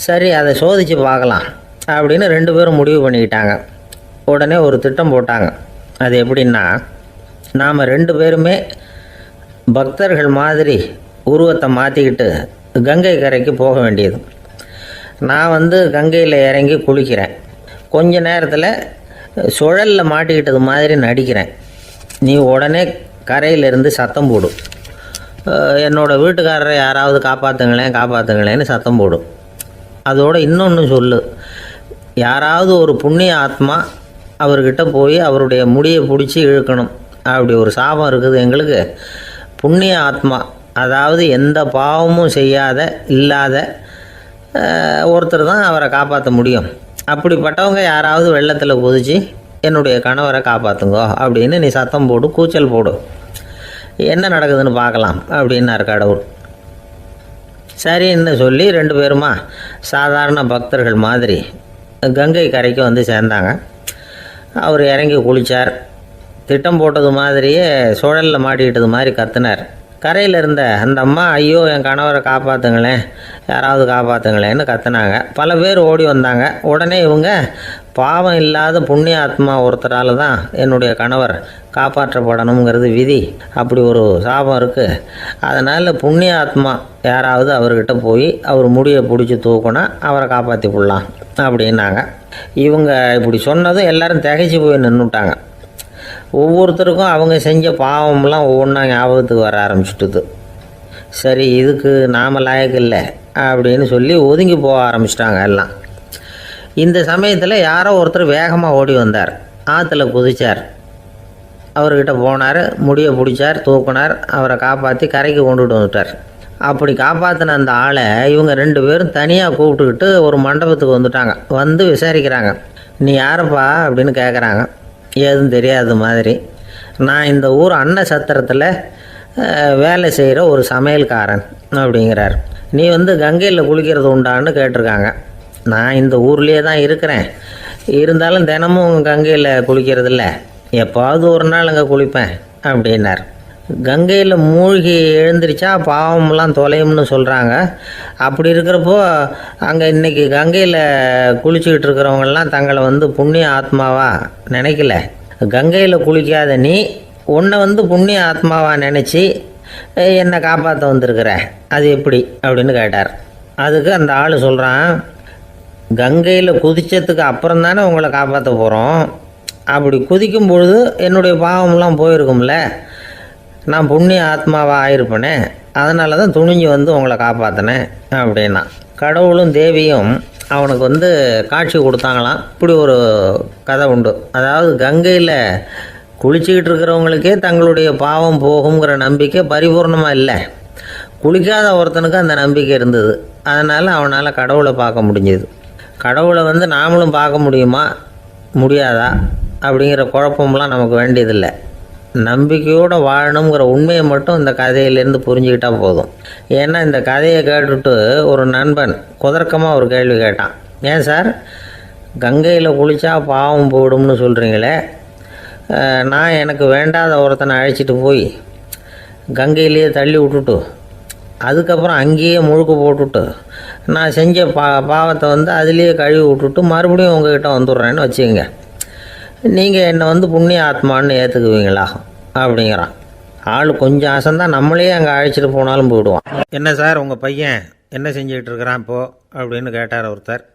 சரி, அதை சோதித்து பார்க்கலாம் அப்படின்னு 2 பேரும் முடிவு பண்ணிக்கிட்டாங்க. உடனே ஒரு திட்டம் போட்டாங்க. அது எப்படின்னா, நாம் 2 பேருமே பக்தர்கள் மாதிரி உருவத்தை மாற்றிக்கிட்டு கங்கை கரைக்கு போக வேண்டியது. நான் வந்து கங்கையில் இறங்கி குளிக்கிறேன். கொஞ்ச நேரத்தில் சுழலில் மாட்டிக்கிட்டது மாதிரி நடிக்கிறேன். நீ உடனே கரையிலேருந்து சத்தம் போடும், என்னோடய வீட்டுக்காரரை யாராவது காப்பாற்றுங்களேன்னு சத்தம் போடும். அதோடு இன்னொன்று சொல்லு, யாராவது ஒரு புண்ணிய ஆத்மா அவர்கிட்ட போய் அவருடைய முடியை பிடிச்சி இழுக்கணும். அப்படி ஒரு சாபம் இருக்குது எங்களுக்கு. புண்ணிய ஆத்மா, அதாவது எந்த பாவமும் செய்யாத இல்லாத ஒருத்தர் தான் அவரை காப்பாற்ற முடியும். அப்படிப்பட்டவங்க யாராவது வெள்ளத்தில் குதித்து என்னுடைய கணவரை காப்பாற்றுங்கோ அப்படின்னு நீ சத்தம் போடு, கூச்சல் போடு, என்ன நடக்குதுன்னு பார்க்கலாம் அப்படின்னார் கடவுள். சரின்னு சொல்லி 2 பேருமா சாதாரண பக்தர்கள் மாதிரி கங்கை கரைக்கு வந்து சேர்ந்தாங்க. அவர் இறங்கி குளித்தார். திட்டம் போட்டது மாதிரியே சுழலில் மாட்டிக்கிட்டது மாதிரி கத்துனார். கரையில் இருந்த அந்த அம்மா, ஐயோ என் கணவரை காப்பாற்றுங்களேன், யாராவது காப்பாற்றுங்களேன்னு கத்துனாங்க. பல பேர் ஓடி வந்தாங்க. உடனே இவங்க, பாவம் இல்லாத புண்ணிய ஆத்மா ஒருத்தரால் தான் என்னுடைய கணவர் காப்பாற்றப்படணுங்கிறது விதி, அப்படி ஒரு சாபம் இருக்குது, அதனால் புண்ணிய ஆத்மா யாராவது அவர்கிட்ட போய் அவர் முடியை பிடிச்சி தூக்குனா அவரை காப்பாற்றி விடலாம் அப்படின்னாங்க. இவங்க இப்படி சொன்னதும் எல்லோரும் திகைச்சு போய் நின்றுட்டாங்க. ஒவ்வொருத்தருக்கும் அவங்க செஞ்ச பாவம்லாம் ஒவ்வொன்றா ஞாபகத்துக்கு வர ஆரம்பிச்சுட்டுது. சரி, இதுக்கு நாம் லாயக்கு இல்லை அப்படின்னு சொல்லி ஒதுங்கி போக ஆரம்பிச்சிட்டாங்க எல்லாம். இந்த சமயத்தில் யாரோ ஒருத்தர் வேகமாக ஓடி வந்தார். ஆற்றுல குதித்தார். அவர்கிட்ட போனார், முடியை பிடிச்சார், தூக்குனார், அவரை காப்பாற்றி கரைக்கு கொண்டுட்டு வந்துட்டார். அப்படி காப்பாற்றின அந்த ஆளை இவங்க 2 பேரும் தனியாக கூப்பிட்டுக்கிட்டு ஒரு மண்டபத்துக்கு வந்துட்டாங்க. வந்து விசாரிக்கிறாங்க. நீ யாரப்பா அப்படின்னு கேட்குறாங்க. ஏதும் தெரியாத மாதிரி, நான் இந்த ஊர் அன்ன சத்திரத்தில் வேலை செய்கிற ஒரு சமையல்காரன் அப்படிங்கிறார். நீ வந்து கங்கையில் குளிக்கிறது உண்டான்னு கேட்டிருக்காங்க. நான் இந்த ஊர்லேயே தான் இருக்கிறேன், இருந்தாலும் தினமும் கங்கையில் குளிக்கிறதில்ல, எப்பாவது ஒரு நாள் அங்கே குளிப்பேன் அப்படின்னார். கங்கையில் மூழ்கி எழுந்திரிச்சா பாவமெல்லாம் தொலையும்னு சொல்கிறாங்க. அப்படி இருக்கிறப்போ அங்கே இன்றைக்கி கங்கையில் குளிச்சுக்கிட்டு இருக்கிறவங்கெல்லாம் தங்களை வந்து புண்ணிய ஆத்மாவா நினைக்கல. கங்கையில் குளிக்காத நீ உன்னை வந்து புண்ணிய ஆத்மாவா நினச்சி என்னை காப்பாற்ற வந்திருக்கிற, அது எப்படி அப்படின்னு கேட்டார். அதுக்கு அந்த ஆள் சொல்கிறான், கங்கையில் குதித்ததுக்கு அப்புறம் தானே உங்களை காப்பாற்ற போகிறோம். அப்படி குதிக்கும் பொழுது என்னுடைய பாவமெல்லாம் போயிருக்கும்ல, நான் புண்ணிய ஆத்மாவாக ஆயிருப்பேனே, அதனால தான் துணிஞ்சு வந்து உங்களை காப்பாற்றினேன் அப்படின்னா. கடவுளும் தேவியும் அவனுக்கு வந்து காட்சி கொடுத்தாங்களாம். இப்படி ஒரு கதை உண்டு. அதாவது கங்கையில் குளிச்சுக்கிட்டு இருக்கிறவங்களுக்கே தங்களுடைய பாவம் போகுங்கிற நம்பிக்கை பரிபூர்ணமாக இல்லை. குளிக்காத ஒருத்தனுக்கு அந்த நம்பிக்கை இருந்தது. அதனால் அவனால் கடவுளை பார்க்க முடிஞ்சது. கடவுளை வந்து நாமளும் பார்க்க முடியுமா முடியாதா அப்படிங்கிற குழப்பம்லாம் நமக்கு வேண்டியதில்லை. நம்பிக்கையோடு வாழணுங்கிற உண்மையை மட்டும் இந்த கதையிலேருந்து புரிஞ்சுக்கிட்டால் போதும். ஏன்னா இந்த கதையை கேட்டுட்டு ஒரு நண்பன் குதர்க்கமாக ஒரு கேள்வி கேட்டான். ஏன் சார், கங்கையில் குளித்தா பாவம் போயிடும்னு சொல்கிறீங்களே, நான் எனக்கு வேண்டாத ஒருத்தனை அழைச்சிட்டு போய் கங்கையிலேயே தள்ளி விட்டுட்டு அதுக்கப்புறம் அங்கேயே முழுக்க போட்டுட்டு நான் செஞ்ச பாவத்தை வந்து அதுலேயே கழுவி விட்டுட்டு மறுபடியும் உங்ககிட்ட வந்துடுறேன்னு வச்சுக்கோங்க, நீங்கள் என்னை வந்து புண்ணிய ஆத்மான்னு ஏற்றுக்குவீங்களா அப்படிங்கிறான். ஆள் கொஞ்சம் அசந்தான் நம்மளே அங்கே அழைச்சிட்டு போனாலும் போயிடுவான். என்ன சார் உங்கள் பையன் என்ன செஞ்சுக்கிட்டு இருக்கிறான் இப்போது அப்படின்னு கேட்டார் ஒருத்தர்.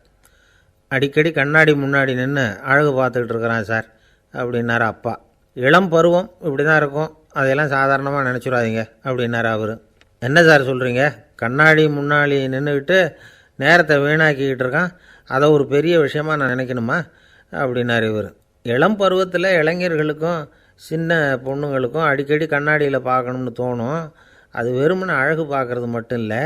அடிக்கடி கண்ணாடி முன்னாடி நின்று அழகு பார்த்துக்கிட்டு இருக்கிறான் சார் அப்படின்னாரு அப்பா. இளம் பருவம் இப்படி தான் இருக்கும், அதையெல்லாம் சாதாரணமாக நினச்சிடாதீங்க அப்படின்னாரு அவர். என்ன சார் சொல்கிறீங்க, கண்ணாடி முன்னாடி நின்றுக்கிட்டு நேரத்தை வீணாக்கிக்கிட்டு இருக்கான், அதை ஒரு பெரிய விஷயமா நான் நினைக்கணுமா அப்படின்னாரு இவர். இளம் பருவத்தில் இளைஞர்களுக்கும் சின்ன பொண்ணுங்களுக்கும் அடிக்கடி கண்ணாடியில் பார்க்கணும்னு தோணும். அது வெறுமனே அழகு பார்க்குறது மட்டும் இல்லை,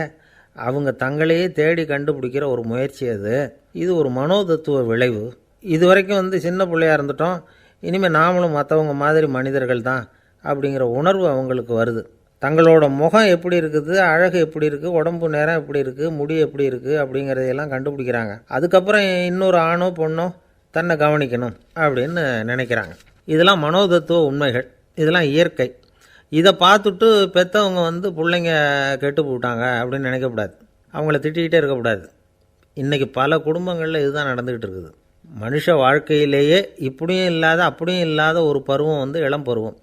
அவங்க தங்களையே தேடி கண்டுபிடிக்கிற ஒரு முயற்சி அது. இது ஒரு மனோதத்துவ விளைவு. இது வரைக்கும் வந்து சின்ன பிள்ளையாக இருந்துட்டோம், இனிமேல் நாமளும் மற்றவங்க மாதிரி மனிதர்கள் தான் அப்படிங்கிற உணர்வு அவங்களுக்கு வருது. தங்களோட முகம் எப்படி இருக்குது, அழகு எப்படி இருக்குது, உடம்பு நேரம் எப்படி இருக்குது, முடி எப்படி இருக்குது அப்படிங்கிறதையெல்லாம் கண்டுபிடிக்கிறாங்க. அதுக்கப்புறம் இன்னொரு ஆணோ பொண்ணோ தன்னை கவனிக்கணும் அப்படின்னு நினைக்கிறாங்க. இதெல்லாம் மனோதத்துவ உண்மைகள், இதெல்லாம் இயற்கை. இதை பார்த்துட்டு பெற்றவங்க வந்து பிள்ளைங்க கெட்டு போட்டாங்க அப்படின்னு நினைக்கக்கூடாது, அவங்கள திட்டிக்கிட்டே இருக்கக்கூடாது. இன்றைக்கி பல குடும்பங்களில் இதுதான் நடந்துக்கிட்டு இருக்குது. மனுஷ வாழ்க்கையிலேயே இப்படியும் இல்லாத அப்படியும் இல்லாத ஒரு பருவம் வந்து இளம் பருவம்.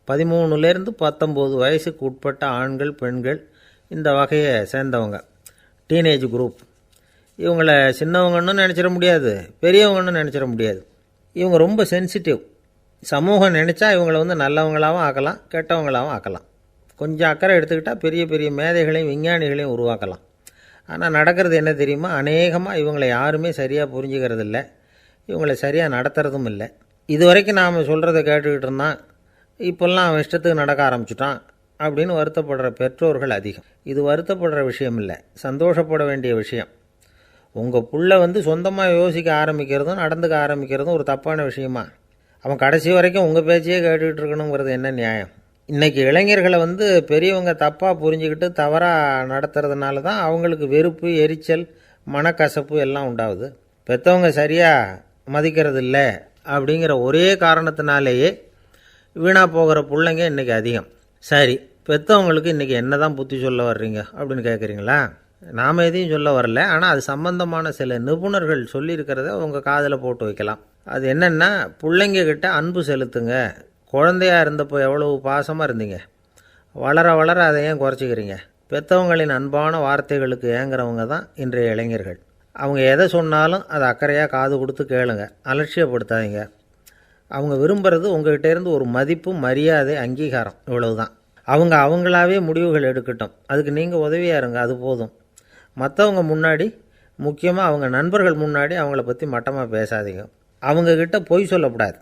13லேருந்து 19 வயசுக்கு உட்பட்ட ஆண்கள் பெண்கள் இந்த வகையை சேர்ந்தவங்க, டீனேஜ் குரூப். இவங்கள சின்னவங்கன்னு நினச்சிட முடியாது, பெரியவங்கன்னு நினச்சிட முடியாது. இவங்க ரொம்ப சென்சிட்டிவ். சமூகம் நினச்சா இவங்களை வந்து நல்லவங்களாகவும் ஆக்கலாம், கெட்டவங்களாகவும் ஆக்கலாம். கொஞ்சம் அக்கறை எடுத்துக்கிட்டால் பெரிய பெரிய மேதைகளையும் விஞ்ஞானிகளையும் உருவாக்கலாம். ஆனால் நடக்கிறது என்ன தெரியுமா, அநேகமாக இவங்களை யாருமே சரியாக புரிஞ்சுக்கிறது இல்லை, இவங்களை சரியாக நடத்துறதும் இல்லை. இது வரைக்கும் நாம் சொல்கிறத கேட்டுக்கிட்டு இருந்தான், இப்போல்லாம் அவன் இஷ்டத்துக்கு நடக்க ஆரம்பிச்சுட்டான் அப்படின்னு வருத்தப்படுற பெற்றோர்கள் அதிகம். இது வருத்தப்படுற விஷயம் இல்லை, சந்தோஷப்பட வேண்டிய விஷயம். உங்கள் புள்ள வந்து சொந்தமாக யோசிக்க ஆரம்பிக்கிறதும் நடந்துக்க ஆரம்பிக்கிறதும் ஒரு தப்பான விஷயமா? அவன் கடைசி வரைக்கும் உங்கள் பேச்சையே கேட்டுக்கிட்டு இருக்கணுங்கிறது என்ன நியாயம்? இன்றைக்கி இளைஞர்களை வந்து பெரியவங்க தப்பாக புரிஞ்சுக்கிட்டு தவறாக நடத்துறதுனால தான் அவங்களுக்கு வெறுப்பு, எரிச்சல், மனக்கசப்பு எல்லாம் உண்டாகுது. பெற்றவங்க சரியாக மதிக்கிறது இல்லை அப்படிங்கிற ஒரே காரணத்தினாலேயே வீணாக போகிற பிள்ளைங்க இன்றைக்கி அதிகம். சரி, பெற்றவங்களுக்கு இன்றைக்கி என்ன தான் புத்தி சொல்ல வர்றீங்க அப்படின்னு கேட்குறீங்களா? நாம் எதையும் சொல்ல வரல, ஆனால் அது சம்பந்தமான சில நிபுணர்கள் சொல்லியிருக்கிறத உங்கள் காதில் போட்டு வைக்கலாம். அது என்னென்னா, பிள்ளைங்க கிட்ட அன்பு செலுத்துங்க. குழந்தையாக இருந்தப்போ எவ்வளவு பாசமாக இருந்தீங்க, வளர வளர அதை ஏன் குறைச்சிக்கிறீங்க? பெற்றவங்களின் அன்பான வார்த்தைகளுக்கு ஏங்குறவங்க தான் இன்றைய இளைஞர்கள். அவங்க எதை சொன்னாலும் அதை அக்கறையாக காது கொடுத்து கேளுங்க, அலட்சியப்படுத்தாதீங்க. அவங்க விரும்புகிறது உங்கள்கிட்டேருந்து ஒரு மதிப்பு, மரியாதை, அங்கீகாரம், இவ்வளவுதான். அவங்க அவங்களாவே முடிவுகள் எடுக்கட்டும், அதுக்கு நீங்கள் உதவியாக இருங்க, அது போதும். மற்றவங்க முன்னாடி, முக்கியமாக அவங்க நண்பர்கள் முன்னாடி அவங்கள பற்றி மட்டமாக பேசாதீங்க. அவங்கக்கிட்ட பொய் சொல்லக்கூடாது.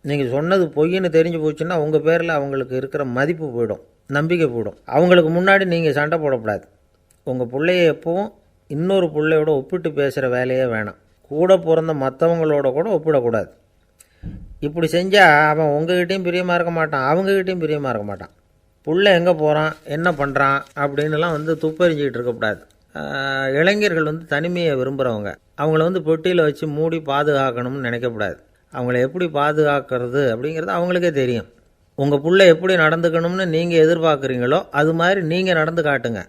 நீங்கள் சொன்னது பொய்ன்னு தெரிஞ்சு போச்சுன்னா உங்கள் பேரில் அவங்களுக்கு இருக்கிற மதிப்பு போயிடும், நம்பிக்கை போயிடும். அவங்களுக்கு முன்னாடி நீங்கள் சண்டை போடக்கூடாது. உங்கள் பிள்ளைய எப்பவும் இன்னொரு பிள்ளையோட ஒப்பிட்டு பேசுகிற வேலையே வேணாம். கூட பிறந்த மற்றவங்களோட கூட ஒப்பிடக்கூடாது. இப்படி செஞ்சால் அவன் உங்ககிட்டையும் பிரியமாக இருக்க மாட்டான், அவங்ககிட்டையும் பிரியமாக இருக்க மாட்டான். புள்ள எங்கே போகிறான், என்ன பண்ணுறான் அப்படின்லாம் வந்து துப்பறிஞ்சிக்கிட்டு இருக்கக்கூடாது. இளைஞர்கள் வந்து தனிமையை விரும்புகிறவங்க. அவங்கள வந்து பெட்டியில் வச்சு மூடி பாதுகாக்கணும்னு நினைக்கக்கூடாது. அவங்கள எப்படி பாதுகாக்கிறது அப்படிங்கிறது அவங்களுக்கே தெரியும். உங்கள் புள்ள எப்படி நடந்துக்கணும்னு நீங்கள் எதிர்பார்க்குறீங்களோ அது மாதிரி நீங்கள் நடந்து காட்டுங்க,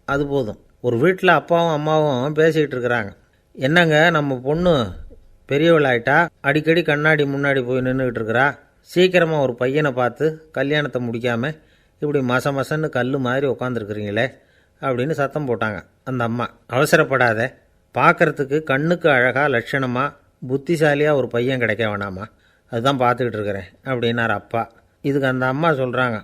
அது போதும். ஒரு வீட்டில் அப்பாவும் அம்மாவும் பேசிக்கிட்டு இருக்கிறாங்க. என்னங்க நம்ம பொண்ணு பெரியவளாயிட்டா, அடிக்கடி கண்ணாடி முன்னாடி போய் நின்றுக்கிட்டு இருக்கிறா, சீக்கிரமாக ஒரு பையனை பார்த்து கல்யாணத்தை முடிக்காமல் இப்படி மசன்னு கல் மாதிரி உட்காந்துருக்குறீங்களே அப்படின்னு சத்தம் போட்டாங்க அந்த அம்மா. அவசரப்படாத, பார்க்குறதுக்கு கண்ணுக்கு அழகாக லட்சணமாக புத்திசாலியாக ஒரு பையன் கிடைக்க வேணாமா, அதுதான் பார்த்துக்கிட்டு இருக்கிறேன் அப்படின்னார் அப்பா. இதுக்கு அந்த அம்மா சொல்கிறாங்க,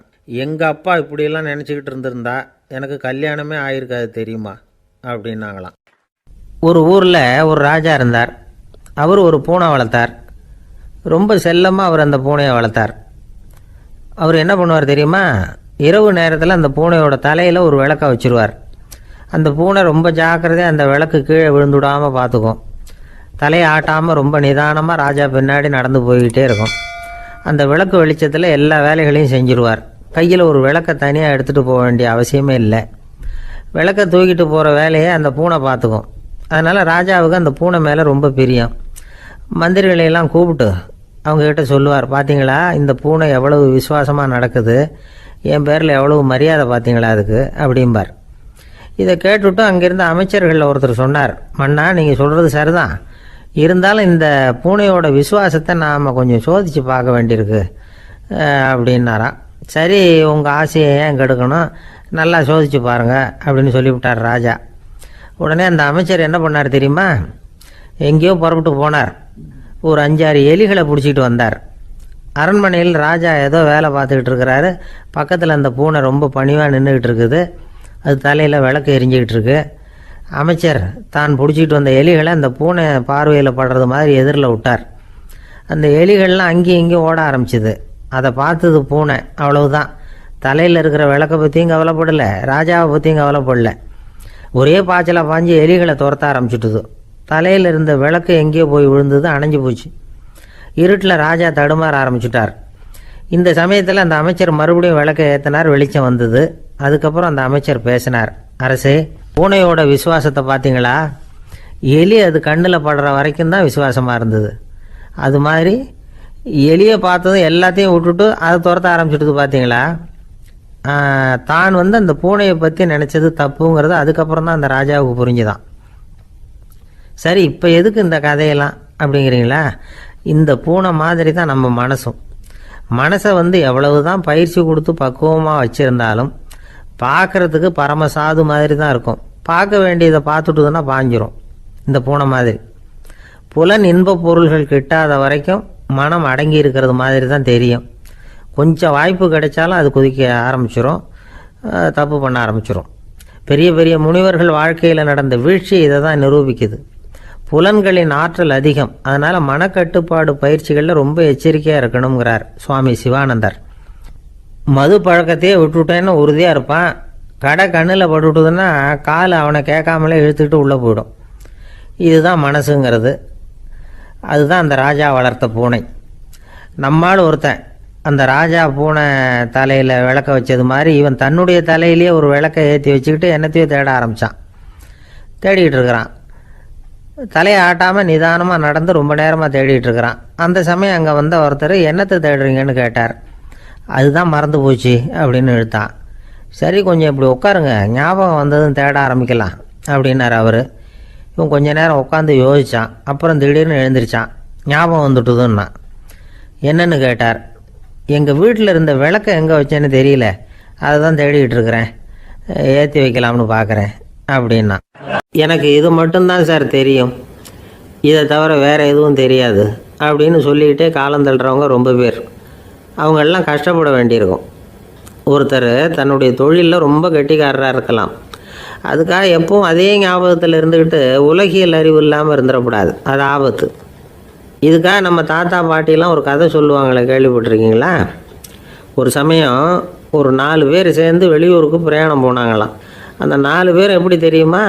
எங்கள் அப்பா இப்படியெல்லாம் நினச்சிக்கிட்டு இருந்திருந்தா எனக்கு கல்யாணமே ஆயிருக்காது தெரியுமா அப்படின்னாங்களாம். ஒரு ஊரில் ஒரு ராஜா இருந்தார். அவர் ஒரு பூனை வளர்த்தார். ரொம்ப செல்லமாக அவர் அந்த பூனையை வளர்த்தார். அவர் என்ன பண்ணுவார் தெரியுமா? இரவு நேரத்தில் அந்த பூனையோட தலையில் ஒரு விளக்கை வச்சுருவார். அந்த பூனை ரொம்ப ஜாக்கிரதையாக அந்த விளக்கு கீழே விழுந்துடாமல் பார்த்துக்கும். தலையை ஆட்டாமல் ரொம்ப நிதானமாக ராஜா பின்னாடி நடந்து போய்கிட்டே இருக்கும். அந்த விளக்கு வெளிச்சத்தில் எல்லா வேலைகளையும் செஞ்சுருவார். கையில் ஒரு விளக்கை தனியாக எடுத்துகிட்டு போக வேண்டிய அவசியமே இல்லை. விளக்கை தூக்கிட்டு போகிற வேலையை அந்த பூனை பார்த்துக்கும். அதனால் ராஜாவுக்கு அந்த பூனை மேலே ரொம்ப பிரியம். மந்திரிகளையெல்லாம் கூப்பிட்டு அவங்கக்கிட்ட சொல்லுவார், பார்த்தீங்களா இந்த பூனை எவ்வளவு விசுவாசமாக நடக்குது, என் பேரில் எவ்வளவு மரியாதை பார்த்தீங்களா அதுக்கு அப்படிம்பார். இதை கேட்டுவிட்டு அங்கேருந்து அமைச்சர்களில் ஒருத்தர் சொன்னார், மன்னா நீங்கள் சொல்கிறது சரிதான், இருந்தாலும் இந்த பூனையோட விசுவாசத்தை நாம் கொஞ்சம் சோதித்து பார்க்க வேண்டியிருக்கு அப்படின்னாராம். சரி, உங்கள் ஆசையை ஏன் கெடுக்கணும், நல்லா சோதித்து பாருங்கள் அப்படின்னு சொல்லிவிட்டார் ராஜா. உடனே அந்த அமைச்சர் என்ன பண்ணார் தெரியுமா? எங்கேயோ புறப்பட்டு போனார். ஒரு 5-6 எலிகளை பிடிச்சிட்டு வந்தார். அரண்மனையில் ராஜா ஏதோ வேலை பார்த்துக்கிட்டு இருக்கிறாரு. பக்கத்தில் அந்த பூனை ரொம்ப பணிவாக நின்றுக்கிட்டு இருக்குது. அது தலையில் விளக்கு எரிஞ்சிக்கிட்டு இருக்கு. அமைச்சர் தான் பிடிச்சிட்டு வந்த எலிகளை அந்த பூனை பார்வையில் படுறது மாதிரி எதிரில் விட்டார். அந்த எலிகள்லாம் அங்கேயும் இங்கேயும் ஓட ஆரம்பிச்சிது. அதை பார்த்தது பூனை. அவ்வளவுதான். தலையில் இருக்கிற விளக்கை பற்றியும் கவலைப்படலை, ராஜாவை பற்றியும் கவலைப்படலை. ஒரே பாய்ச்சலாக பாஞ்சு எலிகளை துரத்த ஆரம்பிச்சுட்டுது. தலையில் இருந்த விளக்கு எங்கேயோ போய் விழுந்தது, அணைஞ்சு போச்சு. இருட்டில் ராஜா தடுமாற ஆரம்பிச்சுட்டார். இந்த சமயத்தில் அந்த அமைச்சர் மறுபடியும் விளக்கை ஏற்றினார். வெளிச்சம் வந்தது. அதுக்கப்புறம் அந்த அமைச்சர் பேசினார், அரசே, பூனையோட விசுவாசத்தை பார்த்தீங்களா? எலி அது கண்ணில் படுற வரைக்கும் தான் விசுவாசமாக இருந்தது. அது மாதிரி எலியை பார்த்ததும் எல்லாத்தையும் விட்டுட்டு அதை துரத்த ஆரம்பிச்சுட்டு பார்த்தீங்களா? தான் அந்த பூனையை பற்றி நினச்சது தப்புங்கிறது அதுக்கப்புறம் தான் அந்த ராஜாவுக்கு புரிஞ்சுதான். சரி, இப்போ எதுக்கு இந்த கதையெல்லாம் அப்படிங்கிறீங்களா? இந்த பூனை மாதிரி தான் நம்ம மனசும். மனசை எவ்வளவு தான் பயிற்சி கொடுத்து பக்குவமாக வச்சுருந்தாலும் பார்க்குறதுக்கு பரமசாது மாதிரி தான் இருக்கும். பார்க்க வேண்டியதை பார்த்துட்டுதுன்னா பாஞ்சிரும். இந்த பூனை மாதிரி புலன் இன்ப பொருள்கள் கிட்டாத வரைக்கும் மனம் அடங்கி இருக்கிறது மாதிரி தான் தெரியும். கொஞ்சம் வாய்ப்பு கிடைச்சாலும் அது குதிக்க ஆரம்பிச்சிடும், தப்பு பண்ண ஆரம்பிச்சிடும். பெரிய பெரிய முனிவர்கள் வாழ்க்கையில் நடந்த வீழ்ச்சி இதை தான் நிரூபிக்குது. புலன்களின் ஆற்றல் அதிகம். அதனால் மனக்கட்டுப்பாடு பயிற்சிகளில் ரொம்ப எச்சரிக்கையாக இருக்கணுங்கிறார் சுவாமி சிவானந்தர். மது பழக்கத்தையே விட்டுவிட்டேன்னு உறுதியாக இருப்பான். கடை கண்ணில் பட்டுவிட்டதுன்னா கால் அவனை கேட்காமலே இழுத்துக்கிட்டு உள்ளே போயிடும். இதுதான் மனசுங்கிறது. அதுதான் அந்த ராஜா வளர்த்த பூனை. நம்மால் ஒருத்தன் அந்த ராஜா பூனை தலையில் விளக்க வச்சது மாதிரி இவன் தன்னுடைய தலையிலேயே ஒரு விளக்கை ஏற்றி வச்சுக்கிட்டு என்னத்தையோ தேட ஆரம்பித்தான். தேடிக்கிட்டு இருக்கிறான். தலையை ஆட்டாமல் நிதானமாக நடந்து ரொம்ப நேரமாக தேடிட்டு இருக்கிறான். அந்த சமயம் அங்கே வந்த ஒருத்தர், என்னத்தை தேடுறீங்கன்னு கேட்டார். அதுதான் மறந்து போச்சு அப்படின்னு இழுத்தான். சரி, கொஞ்சம் இப்படி உட்காருங்க, ஞாபகம் வந்ததுன்னு தேட ஆரம்பிக்கலாம் அப்படின்னார் அவர். இவன் கொஞ்ச நேரம் உட்காந்து யோசித்தான். அப்புறம் திடீர்னு எழுந்திரிச்சான். ஞாபகம் வந்துட்டுதுன்னா. என்னன்னு கேட்டார். எங்கள் வீட்டில் இருந்த விளக்கை எங்கே வச்சேன்னு தெரியல, அதை தான் தேடிக்கிட்டு இருக்கிறேன், ஏற்றி வைக்கலாம்னு பார்க்குறேன் அப்படின்னா. எனக்கு இது மட்டும்தான் சார் தெரியும், இதை தவிர வேறு எதுவும் தெரியாது அப்படின்னு சொல்லிக்கிட்டே காலம் தள்ளுறவங்க ரொம்ப பேர். அவங்களெல்லாம் கஷ்டப்பட வேண்டியிருக்கும். ஒருத்தர் தன்னுடைய தொழிலில் ரொம்ப கெட்டிக்காரராக இருக்கலாம். அதுக்காக எப்பவும் அதே ஞாபகத்தில் இருந்துக்கிட்டு உலகியல் அறிவு இல்லாமல் இருந்துடக்கூடாது, அது ஆபத்து. இதுக்காக நம்ம தாத்தா பாட்டிலாம் ஒரு கதை சொல்லுவாங்களே, கேள்விப்பட்டிருக்கீங்களா? ஒரு சமயம் ஒரு 4 பேர் சேர்ந்து வெளியூருக்கு பிரயாணம் போனாங்களாம். அந்த 4 பேர் எப்படி தெரியுமா?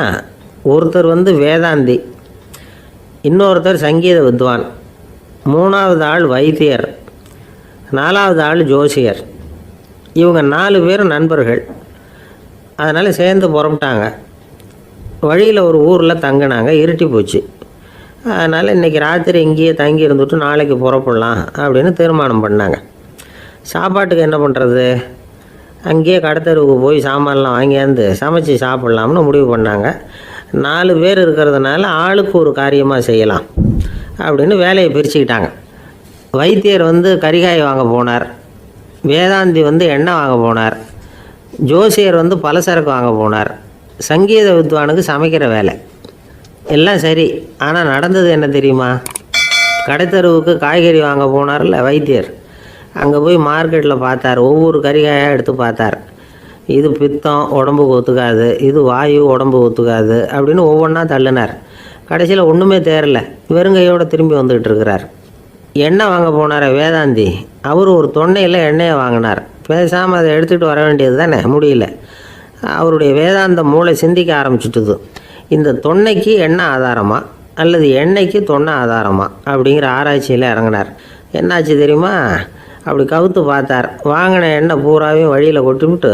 ஒருத்தர் வேதாந்தி, இன்னொருத்தர் சங்கீத வித்வான், 3வது ஆள் வைத்தியர், 4வது ஆள் ஜோசியர். இவங்க 4 பேரும் நண்பர்கள். அதனால் சேர்ந்து புறப்பட்டாங்க. வழியில் ஒரு ஊரில் தங்கினாங்க. இருட்டி போச்சு. அதனால் இன்றைக்கி ராத்திரி இங்கேயே தங்கி இருந்துட்டு நாளைக்கு புறப்படலாம் அப்படின்னு தீர்மானம் பண்ணாங்க. சாப்பாட்டுக்கு என்ன பண்ணுறது? அங்கேயே கடத்தெருவுக்கு போய் சாமான்லாம் வாங்கியாந்து சமைச்சு சாப்பிட்லாம்னு முடிவு பண்ணாங்க. 4 பேர் இருக்கிறதுனால ஆளுக்கு ஒரு காரியமாக செய்யலாம் அப்படின்னு வேலையை பிரிச்சுக்கிட்டாங்க. வைத்தியர் கரிகாய் வாங்க போனார். வேதாந்தி எண்ணெய் வாங்க போனார். ஜோசியர் பலசரக்கு வாங்க போனார். சங்கீத வித்வானுக்கு சமைக்கிற வேலை. எல்லாம் சரி. ஆனால் நடந்தது என்ன தெரியுமா? கடைத்தெருவுக்கு காய்கறி வாங்க போனார்ல வைத்தியர், அங்கே போய் மார்க்கெட்டில் பார்த்தார். ஒவ்வொரு கறிகாயாக எடுத்து பார்த்தார். இது பித்தம், உடம்புக்கு ஒத்துக்காது. இது வாயு, உடம்பு ஒத்துக்காது அப்படின்னு ஒவ்வொன்றா தள்ளினார். கடைசியில் ஒன்றுமே தேரல. வெறுங்கையோடு திரும்பி வந்துக்கிட்டு இருக்கிறார். எண்ணெய் வாங்க போனார் வேதாந்தி. அவர் ஒரு தொன்னையில் எண்ணெயை வாங்கினார். பேசாமல் அதை எடுத்துகிட்டு வர வேண்டியது தானே, முடியல. அவருடைய வேதாந்த மூளை சிந்திக்க ஆரம்பிச்சுட்டுது. இந்த தொன்னைக்கு எண்ணெய் ஆதாரமா அல்லது எண்ணெய்க்கு தொன்னை ஆதாரமா அப்படிங்கிற ஆராய்ச்சியில் இறங்கினார். என்னாச்சு தெரியுமா? அப்படி கவுத்து பார்த்தார். வாங்கின எண்ணெய் பூராவையும் வழியில் கொட்டிவிட்டு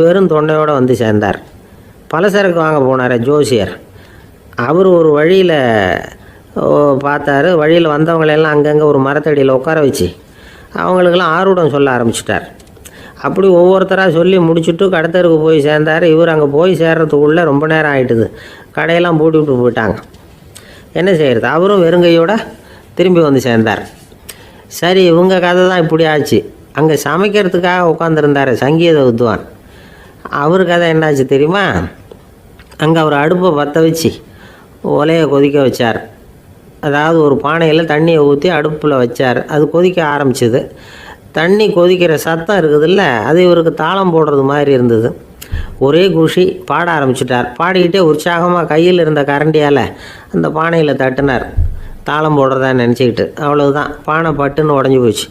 வெறும் தொண்டையோடு சேர்ந்தார். பலசரக்கு வாங்க போனார் ஜோசியர். அவர் ஒரு வழியில் பார்த்தாரு. வழியில் வந்தவங்களெல்லாம் அங்கங்கே ஒரு மரத்தடியில் உட்கார வச்சு அவங்களுக்கெல்லாம் ஆர்வம் சொல்ல ஆரம்பிச்சிட்டார். அப்படி ஒவ்வொருத்தராக சொல்லி முடிச்சுட்டு கடத்தருக்கு போய் சேர்ந்தார். இவர் அங்கே போய் சேர்றதுக்குள்ளே ரொம்ப நேரம் ஆகிட்டுது. கடையெல்லாம் பூட்டி விட்டு போயிட்டாங்க. என்ன செய்கிறது? அவரும் வெறுங்கையோடு திரும்பி சேர்ந்தார். சரி, இவங்க கதை தான் இப்படி ஆச்சு. அங்கே சமைக்கிறதுக்காக உட்காந்துருந்தார் சங்கீத வித்வான். அவர் கதை என்னாச்சு தெரியுமா? அங்கே அவர் அடுப்பை பற்ற வச்சு ஒலையை கொதிக்க வச்சார். அதாவது ஒரு பானையில் தண்ணியை ஊற்றி அடுப்பில் வச்சார். அது கொதிக்க ஆரம்பிச்சிது. தண்ணி கொதிக்கிற சத்தம் இருக்குதுல்ல, அது இவருக்கு தாளம் போடுறது மாதிரி இருந்தது. ஒரே குஷி, பாட ஆரம்பிச்சிட்டார். பாடிக்கிட்டே உற்சாகமாக கையில் இருந்த கரண்டியால் அந்த பானையில் தட்டினார், தாளம் போடுறதா நினச்சிக்கிட்டு. அவ்வளவுதான், பானை பட்டுன்னு உடஞ்சி போச்சு.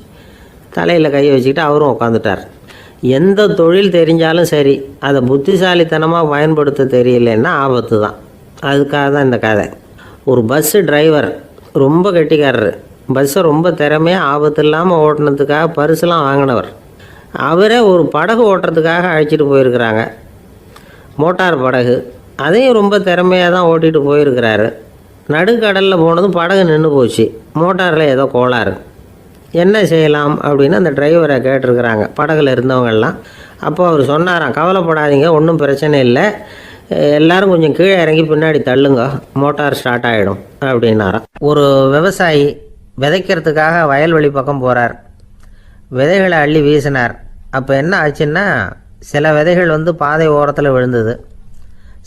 தலையில் கையை வச்சுக்கிட்டு அவரும் உட்காந்துட்டார். எந்த தொழில் தெரிஞ்சாலும் சரி, அதை புத்திசாலித்தனமாக பயன்படுத்த தெரியலன்னா ஆபத்து தான். அதுக்காக தான் இந்த கதை. ஒரு பஸ்ஸு டிரைவர் ரொம்ப கெட்டிக்காரர். பஸ்ஸை ரொம்ப திறமையாக ஆபத்து இல்லாமல் ஓட்டினதுக்காக பரிசுலாம் வாங்கினவர். அவரே ஒரு படகு ஓட்டுறதுக்காக அழைச்சிட்டு போயிருக்கிறாங்க, மோட்டார் படகு. அதையும் ரொம்ப திறமையாக தான் ஓட்டிகிட்டு போயிருக்கிறாரு. நடுக்கடலில் போனதும் படகு நின்று போச்சு. மோட்டாரில் ஏதோ கோளாறு. என்ன செய்யலாம் அப்படின்னு அந்த டிரைவரை கேட்டிருக்கிறாங்க படகுல இருந்தவங்கெல்லாம். அப்போ அவர் சொன்னாராம், கவலைப்படாதீங்க, ஒன்றும் பிரச்சனை இல்லை, எல்லோரும் கொஞ்சம் கீழே இறங்கி பின்னாடி தள்ளுங்க, மோட்டார் ஸ்டார்ட் ஆகிடும் அப்படின்னாராம். ஒரு விவசாயி விதைக்கிறதுக்காக வயல்வெளி பக்கம் போகிறார். விதைகளை அள்ளி வீசினார். அப்போ என்ன ஆச்சுன்னா, சில விதைகள் பாதை ஓரத்தில் விழுந்தது.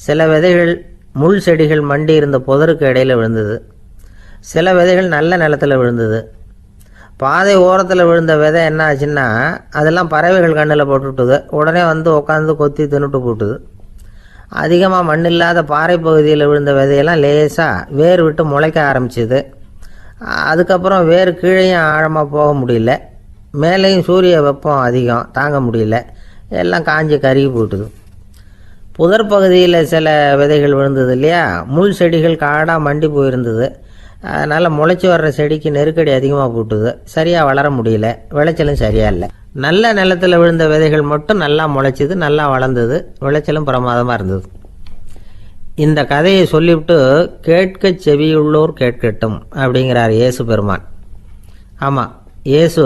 சில விதைகள் முள் செடிகள் மண்டி இருந்த புதருக்கு இடையில் விழுந்தது. சில விதைகள் நல்ல நிலத்தில் விழுந்தது. பாதை ஓரத்தில் விழுந்த விதை என்ன ஆச்சுன்னா, அதெல்லாம் பறவைகள் கண்ணில் போட்டுவிட்டுது. உடனே உட்காந்து கொத்தி தின்னுட்டு போட்டுது. அதிகமாக மண் இல்லாத பாறை பகுதியில் விழுந்த விதையெல்லாம் லேசாக வேர் விட்டு முளைக்க ஆரம்பிச்சிது. அதுக்கப்புறம் வேர் கீழேயும் ஆழமாக போக முடியல, மேலேயும் சூரிய வெப்பம் அதிகம் தாங்க முடியல, எல்லாம் காஞ்சி கருகி போட்டுது. புதர் பகுதியில் சில விதைகள் விழுந்தது இல்லையா, முள் செடிகள் காடாக மண்டி போயிருந்தது. அதனால் முளைச்சி வர்ற செடிக்கு நெருக்கடி அதிகமாக போட்டுது, சரியாக வளர முடியல, விளைச்சலும் சரியாக இல்லை. நல்ல நிலத்தில் விழுந்த விதைகள் மட்டும் நல்லா முளைச்சிது, நல்லா வளர்ந்தது, விளைச்சலும் பிரமாதமாக இருந்தது. இந்த கதையை சொல்லிவிட்டு கேட்க செவியுள்ளோர் கேட்கட்டும் அப்படிங்கிறார் இயேசு பெருமான். ஆமாம், இயேசு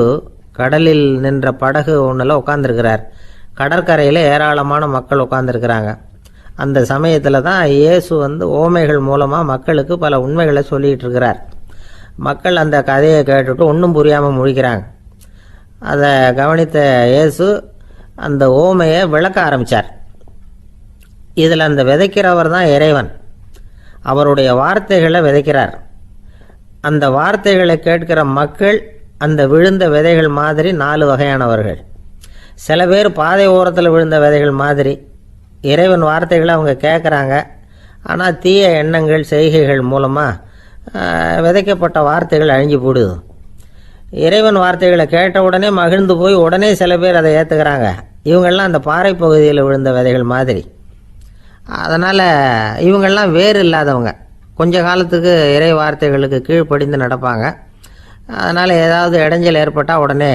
கடலில் நின்ற படகு ஒன்றில் உட்காந்துருக்கிறார். கடற்கரையில் ஏராளமான மக்கள் உட்காந்துருக்கிறாங்க. அந்த சமயத்தில் தான் இயேசு ஓமைகள் மூலமாக மக்களுக்கு பல உண்மைகளை சொல்லிகிட்டு இருக்கிறார். மக்கள் அந்த கதையை கேட்டுட்டு ஒன்றும் புரியாமல் முழிக்கிறாங்க. அதை கவனித்த இயேசு அந்த ஓமையை விளக்க ஆரம்பித்தார். இதில் அந்த விதைக்கிறவர் தான் இறைவன். அவருடைய வார்த்தைகளை விதைக்கிறார். அந்த வார்த்தைகளை கேட்கிற மக்கள் அந்த விழுந்த விதைகள் மாதிரி 4 வகையானவர்கள். சில பேர் பாதை ஓரத்தில் விழுந்த விதைகள் மாதிரி. இறைவன் வார்த்தைகளை அவங்க கேட்குறாங்க, ஆனால் தீய எண்ணங்கள் செய்கைகள் மூலமாக விதைக்கப்பட்ட வார்த்தைகள் அழிஞ்சு போடுது. இறைவன் வார்த்தைகளை கேட்ட உடனே மகிழ்ந்து போய் உடனே சில பேர் அதை ஏற்றுக்கிறாங்க. இவங்கெல்லாம் அந்த பாறை பகுதியில் விழுந்த விதைகள் மாதிரி. அதனால் இவங்கெல்லாம் வேறு இல்லாதவங்க, கொஞ்ச காலத்துக்கு இறை வார்த்தைகளுக்கு கீழ்ப்படிந்து நடப்பாங்க. அதனால் ஏதாவது இடைஞ்சல் ஏற்பட்டால் உடனே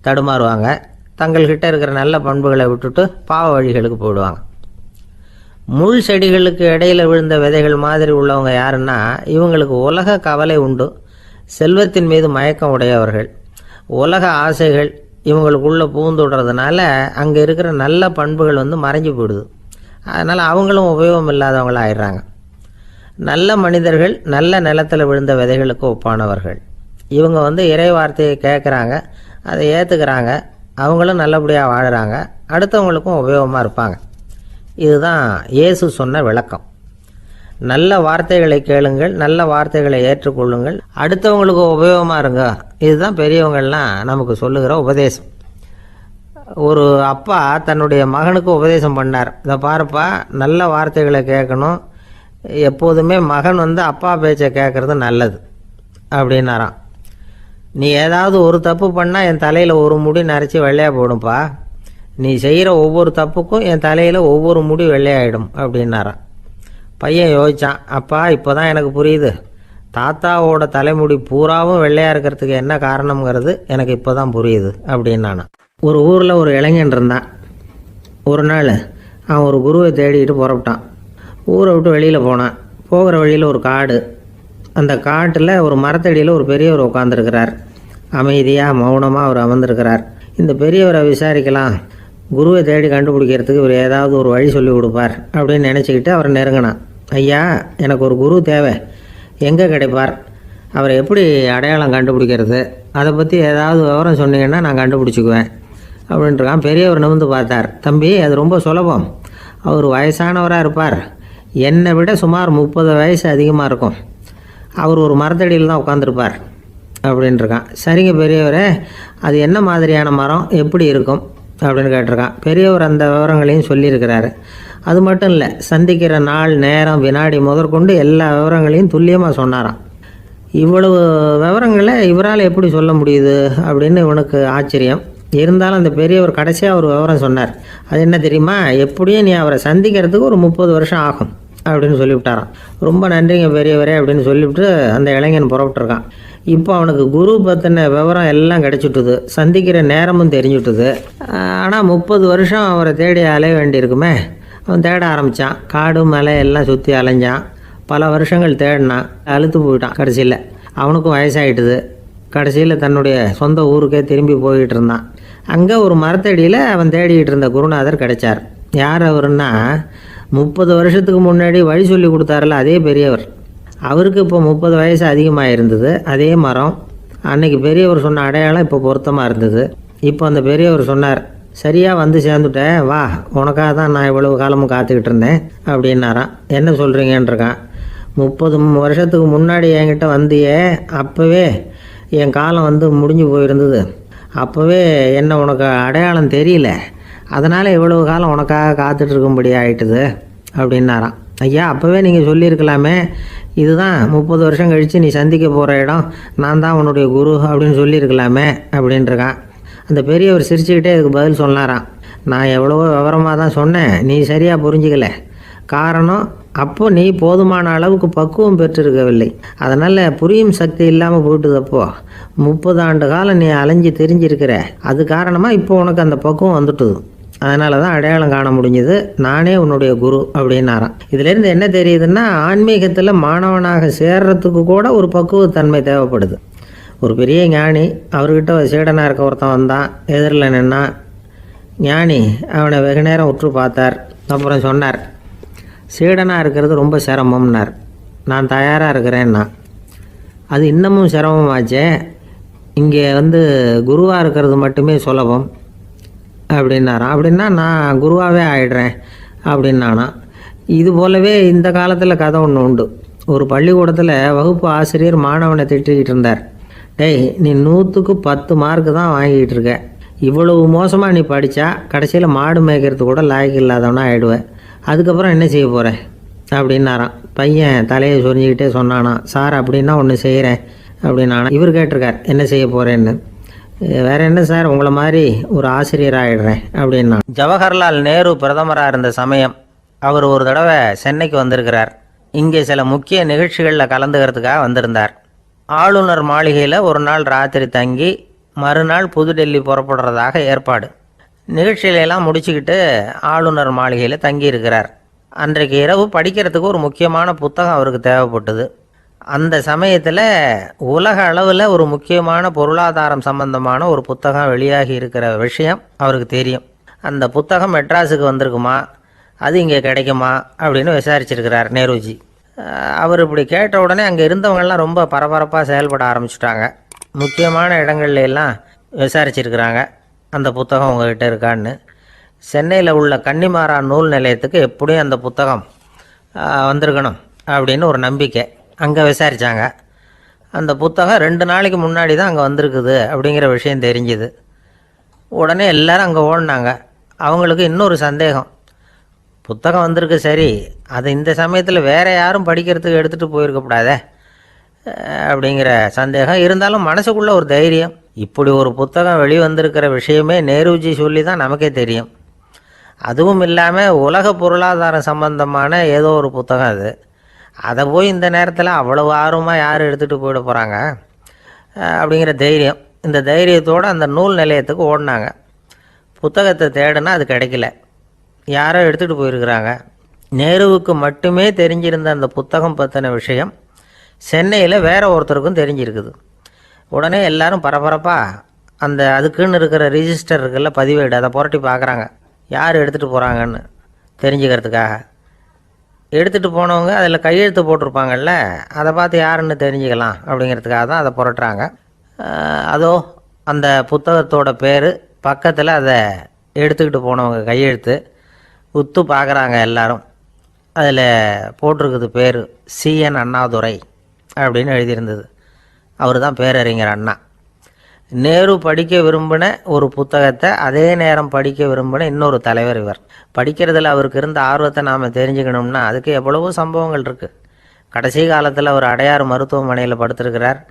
தடுமாறுவாங்க. தங்கள்கிட்ட இருக்கிற நல்ல பண்புகளை விட்டுட்டு பாவ வழிகளுக்கு போயிடுவாங்க. முள் செடிகளுக்கு இடையில விழுந்த விதைகள் மாதிரி உள்ளவங்க யாருன்னா இவங்களுக்கு உலக கவலை உண்டு, செல்வத்தின் மீது மயக்கம் உடையவர்கள். உலக ஆசைகள் இவங்களுக்குள்ளே பூந்துடுறதுனால அங்கே இருக்கிற நல்ல பண்புகள் மறைஞ்சு போயிடுது. அதனால் அவங்களும் உபயோகம் இல்லாதவங்களாக ஆயிடுறாங்க. நல்ல மனிதர்கள் நல்ல நிலத்தில் விழுந்த விதைகளுக்கு ஒப்பானவர்கள். இவங்க இறை வார்த்தையை கேட்குறாங்க, அதை ஏற்றுக்கிறாங்க, அவங்களும் நல்லபடியாக வாழுறாங்க, அடுத்தவங்களுக்கும் உபயோகமாக இருப்பாங்க. இதுதான் இயேசு சொன்ன விளக்கம். நல்ல வார்த்தைகளை கேளுங்கள், நல்ல வார்த்தைகளை ஏற்றுக்கொள்ளுங்கள், அடுத்தவங்களுக்கு உபயோகமாக இருங்க. இதுதான் பெரியவங்கள்லாம் நமக்கு சொல்லுகிற உபதேசம். ஒரு அப்பா தன்னுடைய மகனுக்கு உபதேசம் பண்ணார். இதை பாருப்பா, நல்ல வார்த்தைகளை கேட்கணும், எப்போதுமே மகன் அப்பா பேச்சை கேட்குறது நல்லது அப்படின்னாராம். நீ ஏதாவது ஒரு தப்பு பண்ணால் என் தலையில் ஒரு முடி நரைச்சி வெள்ளையாக போடும்பா, நீ செய்கிற ஒவ்வொரு தப்புக்கும் என் தலையில் ஒவ்வொரு முடி வெள்ளையாயிடும் அப்படின்னாராம். பையன் யோசித்தான், அப்பா இப்போ தான் எனக்கு புரியுது, தாத்தாவோட தலைமுடி பூராவும் வெள்ளையாக இருக்கிறதுக்கு என்ன காரணங்கிறது எனக்கு இப்போ தான் புரியுது அப்படின்னானா. ஒரு ஊரில் ஒரு இளைஞன் இருந்தான். ஒரு நாள் அவன் ஒரு குருவை தேடிட்டு புறப்பட்டான். ஊரை விட்டு வெளியில் போனான். போகிற வழியில் ஒரு காடு. அந்த காட்டில் ஒரு மரத்தடியில் ஒரு பெரியவர் உட்காந்துருக்கிறார். அமைதியாக மௌனமாக அவர் அமர்ந்திருக்கிறார். இந்த பெரியவரை விசாரிக்கலாம், குருவை தேடி கண்டுபிடிக்கிறதுக்கு இவர் ஏதாவது ஒரு வழி சொல்லி கொடுப்பார் அப்படின்னு நினச்சிக்கிட்டு அவர் நெருங்கினான். ஐயா, எனக்கு ஒரு குரு தேவை, எங்கே கிடைப்பார், அவரை எப்படி அடையாளம் கண்டுபிடிக்கிறது, அதை பற்றி ஏதாவது விவரம் சொன்னீங்கன்னா நான் கண்டுபிடிச்சிக்குவேன் அப்படின்ட்டுருக்கான். பெரியவர் நிமிர்ந்து பார்த்தார். தம்பி, அது ரொம்ப சுலபம், அவர் வயசானவராக இருப்பார், என்னை விட சுமார் 30 வயசு அதிகமாக இருக்கும், அவர் ஒரு மரத்தடியில் தான் உட்காந்துருப்பார் அப்படின்ட்டுருக்கான். சரிங்க பெரியவரே, அது என்ன மாதிரியான மரம், எப்படி இருக்கும் அப்படின்னு கேட்டிருக்கான். பெரியவர் அந்த விவரங்களையும் சொல்லியிருக்கிறாரு. அது மட்டும் இல்லை, சந்திக்கிற நாள், நேரம், வினாடி முதற்கொண்டு எல்லா விவரங்களையும் துல்லியமாக சொன்னாராம். இவ்வளவு விவரங்களை இவரால் எப்படி சொல்ல முடியுது அப்படின்னு இவனுக்கு ஆச்சரியம். இருந்தாலும் அந்த பெரியவர் கடைசியாக ஒரு விவரம் சொன்னார். அது என்ன தெரியுமா, எப்படியும் நீ அவரை சந்திக்கிறதுக்கு ஒரு 30 வருஷம் ஆகும் அப்படின்னு சொல்லிவிட்டாராம். ரொம்ப நன்றிங்க பெரியவரே அப்படின்னு சொல்லிவிட்டு அந்த இளைஞன் புறப்பட்டுருக்கான். இப்போ அவனுக்கு குரு பற்றின விவரம் எல்லாம் கிடச்சிட்டுது, சந்திக்கிற நேரமும் தெரிஞ்சுட்டுது. ஆனால் 30 வருஷம் அவரை தேடி அலைய வேண்டியிருக்குமே. அவன் தேட ஆரம்பித்தான். காடு மலை எல்லாம் சுற்றி அலைஞ்சான். பல வருஷங்கள் தேடினான், அழுத்து போயிட்டான். கடைசியில் அவனுக்கும் வயசாகிட்டுது. கடைசியில் தன்னுடைய சொந்த ஊருக்கே திரும்பி போய்கிட்டு இருந்தான். அங்கே ஒரு மரத்தடியில் அவன் தேடிக்கிட்டு இருந்த குருநாதர் கிடைச்சார். யார் அவருன்னா, 30 வருஷத்துக்கு முன்னாடி வழி சொல்லி கொடுத்தாருல அதே பெரியவர். அவருக்கு இப்போ 30 வயசு அதிகமாக இருந்தது. அதே மரம், அன்னைக்கு பெரியவர் சொன்ன அடையாளம் இப்போ பொருத்தமாக இருந்தது. இப்போ அந்த பெரியவர் சொன்னார், சரியாக வந்து சேர்ந்துட்டேன், வா, உனக்காக தான் நான் இவ்வளவு காலமும் காத்துக்கிட்டு இருந்தேன் அப்படின்னாரான். என்ன சொல்கிறீங்கன்றிருக்கான். 30 வருஷத்துக்கு முன்னாடி என்கிட்ட வந்தியே, அப்போவே என் காலம் முடிஞ்சு போயிருந்தது, அப்போவே என்ன உனக்கு அடையாளம் தெரியல, அதனால் இவ்வளவு காலம் உனக்காக காத்துட்ருக்கும்படி ஆகிட்டுது அப்படின்னாராம். ஐயா, அப்போவே நீங்கள் சொல்லியிருக்கலாமே, இதுதான் 30 வருஷம் கழித்து நீ சந்திக்க போகிற இடம், நான் தான் உன்னுடைய குரு அப்படின்னு சொல்லியிருக்கலாமே அப்படின்ட்டுருக்கான். அந்த பெரியவர் சிரிச்சுக்கிட்டே இதுக்கு பதில் சொன்னாராம். நான் எவ்வளவோ விவரமாக தான் சொன்னேன், நீ சரியாக புரிஞ்சிக்கல. காரணம், அப்போது நீ போதுமான அளவுக்கு பக்குவம் பெற்றிருக்கவில்லை, அதனால் புரியும் சக்தி இல்லாமல் போயிட்டுதப்போ 30 ஆண்டு காலம் நீ அலைஞ்சி தெரிஞ்சிருக்கிற, அது காரணமாக இப்போ உனக்கு அந்த பக்குவம் வந்துட்டுது, அதனால தான் அடையாளம் காண முடிஞ்சது, நானே உன்னுடைய குரு அப்படின்னாராம். இதுலேருந்து என்ன தெரியுதுன்னா, ஆன்மீகத்தில் மாணவனாக சேர்றதுக்கு கூட ஒரு பக்குவத்தன்மை தேவைப்படுது. ஒரு பெரிய ஞானி, அவர்கிட்ட சீடனாக இருக்க ஒருத்தன் வந்தான், எதிரில் நின்னான். ஞானி அவனை வெகு நேரம் உற்று பார்த்தார். அப்புறம் சொன்னார், சீடனாக இருக்கிறது ரொம்ப சிரமம்னார். நான் தயாராக இருக்கிறேன்னா. அது இன்னமும் சிரமமாச்சே, இங்கே குருவாக இருக்கிறது மட்டுமே சுலபம் அப்படின்னாராம். அப்படின்னா நான் குருவாகவே ஆயிடுறேன் அப்படின்னானா. இது போலவே இந்த காலத்தில் கதை ஒன்று உண்டு. ஒரு பள்ளிக்கூடத்தில் வகுப்பு ஆசிரியர் மாணவனை திட்டிக்கிட்டு இருந்தார். டேய், நீ 100க்கு 10 மார்க்கு தான் வாங்கிக்கிட்டு இருக்க, இவ்வளவு மோசமாக நீ படித்தா கடைசியில் மாடு மேய்க்கிறது கூட லாய்க்கு இல்லாதவனா ஆகிடுவேன், அதுக்கப்புறம் என்ன செய்ய போகிறேன் அப்படின்னாராம். பையன் தலையை சொரிஞ்சிக்கிட்டே சொன்னானா, சார் அப்படின்னா ஒன்று செய்கிறேன் அப்படின்னானா. இவர் கேட்டிருக்கார், என்ன செய்ய போகிறேன்னு. வேற என்ன சார், உங்களை மாதிரி ஒரு ஆசிரியர் ஆகிடுறேன் அப்படின்னா. ஜவஹர்லால் நேரு பிரதமராக இருந்த சமயம் அவர் ஒரு தடவை சென்னைக்கு வந்திருக்கிறார். இங்கே சில முக்கிய நிகழ்ச்சிகளில் கலந்துக்கிறதுக்காக வந்திருந்தார். ஆளுநர் மாளிகையில் ஒரு நாள் ராத்திரி தங்கி மறுநாள் புதுடெல்லி புறப்படுறதாக ஏற்பாடு. நிகழ்ச்சியிலெல்லாம் முடிச்சுக்கிட்டு ஆளுநர் மாளிகையில் தங்கியிருக்கிறார். அன்றைக்கு இரவு படிக்கிறதுக்கு ஒரு முக்கியமான புத்தகம் அவருக்கு தேவைப்பட்டது. அந்த சமயத்தில் உலக அளவில் ஒரு முக்கியமான பொருளாதாரம் சம்பந்தமான ஒரு புத்தகம் வெளியாகி இருக்கிற விஷயம் அவருக்கு தெரியும். அந்த புத்தகம் மெட்ராஸுக்கு வந்திருக்குமா, அது இங்கே கிடைக்குமா அப்படின்னு விசாரிச்சிருக்கிறார் நேருஜி. அவர் இப்படி கேட்ட உடனே அங்கே இருந்தவங்கெல்லாம் ரொம்ப பரபரப்பாக செயல்பட ஆரம்பிச்சிட்டாங்க. முக்கியமான இடங்கள்ல எல்லாம் விசாரிச்சிருக்கிறாங்க அந்த புத்தகம் உங்ககிட்ட இருக்கான்னு. சென்னையில் உள்ள கன்னிமாரா நூல் நிலையத்துக்கு எப்படியும் அந்த புத்தகம் வந்திருக்கணும் அப்படின்னு ஒரு நம்பிக்கை. அங்கே விசாரித்தாங்க. அந்த புத்தகம் 2 நாளைக்கு முன்னாடி தான் அங்கே வந்திருக்குது அப்படிங்கிற விஷயம் தெரிஞ்சுது. உடனே எல்லோரும் அங்கே ஓடினாங்க. அவங்களுக்கு இன்னொரு சந்தேகம், புத்தகம் வந்திருக்கு சரி, அது இந்த சமயத்தில் வேறு யாரும் படிக்கிறதுக்கு எடுத்துகிட்டு போயிருக்கக்கூடாதே அப்படிங்கிற சந்தேகம் இருந்தாலும் மனசுக்குள்ளே ஒரு தைரியம். இப்படி ஒரு புத்தகம் வெளிவந்திருக்கிற விஷயமே நேருஜி சொல்லி தான் நமக்கே தெரியும். அதுவும் இல்லாமல் உலக பொருளாதாரம் சம்பந்தமான ஏதோ ஒரு புத்தகம் அது. அதை போய் இந்த நேரத்தில் அவ்வளவு ஆர்வமாக யார் எடுத்துகிட்டு போயிட போகிறாங்க அப்படிங்கிற தைரியம். இந்த தைரியத்தோடு அந்த நூல் நிலையத்துக்கு ஓடினாங்க. புத்தகத்தை தேடினா அது கிடைக்கல, யாரோ எடுத்துகிட்டு போயிருக்கிறாங்க. நேருவுக்கு மட்டுமே தெரிஞ்சிருந்த அந்த புத்தகம் பற்றின விஷயம் சென்னையில் வேற ஒருத்தருக்கும் தெரிஞ்சிருக்குது. உடனே எல்லாரும் பரபரப்பாக அதுக்குன்னு இருக்கிற ரிஜிஸ்டர் இருக்குல்ல, பதிவேடு, அதை புரட்டி பார்க்குறாங்க யார் எடுத்துகிட்டு போகிறாங்கன்னு தெரிஞ்சுக்கிறதுக்காக. எடுத்துகிட்டு போனவங்க அதில் கையெழுத்து போட்டிருப்பாங்கல்ல, அதை பார்த்து யாருன்னு தெரிஞ்சுக்கலாம் அப்படிங்கிறதுக்காக தான் அதை புரட்டுறாங்க. அதோ அந்த புத்தகத்தோட பேர் பக்கத்தில் அதை எடுத்துக்கிட்டு போனவங்க கையெழுத்து உத்து பார்க்குறாங்க எல்லாரும். அதில் போட்டிருக்குது பேர் CN அண்ணாதுரை அப்படின்னு எழுதியிருந்தது. அவர் தான் பேரறிஞர் அண்ணா. நேரு படிக்க விரும்பின ஒரு புத்தகத்தை அதே நேரம் படிக்க விரும்பின இன்னொரு தலைவர் இவர். படிக்கிறதுல அவருக்கு இருந்த ஆர்வத்தை நாம் தெரிஞ்சுக்கணும்னா அதுக்கு எவ்வளவோ சம்பவங்கள் இருக்குது. கடைசி காலத்தில் அவர் அடையாறு மருத்துவமனையில் படுத்திருக்கிறார்.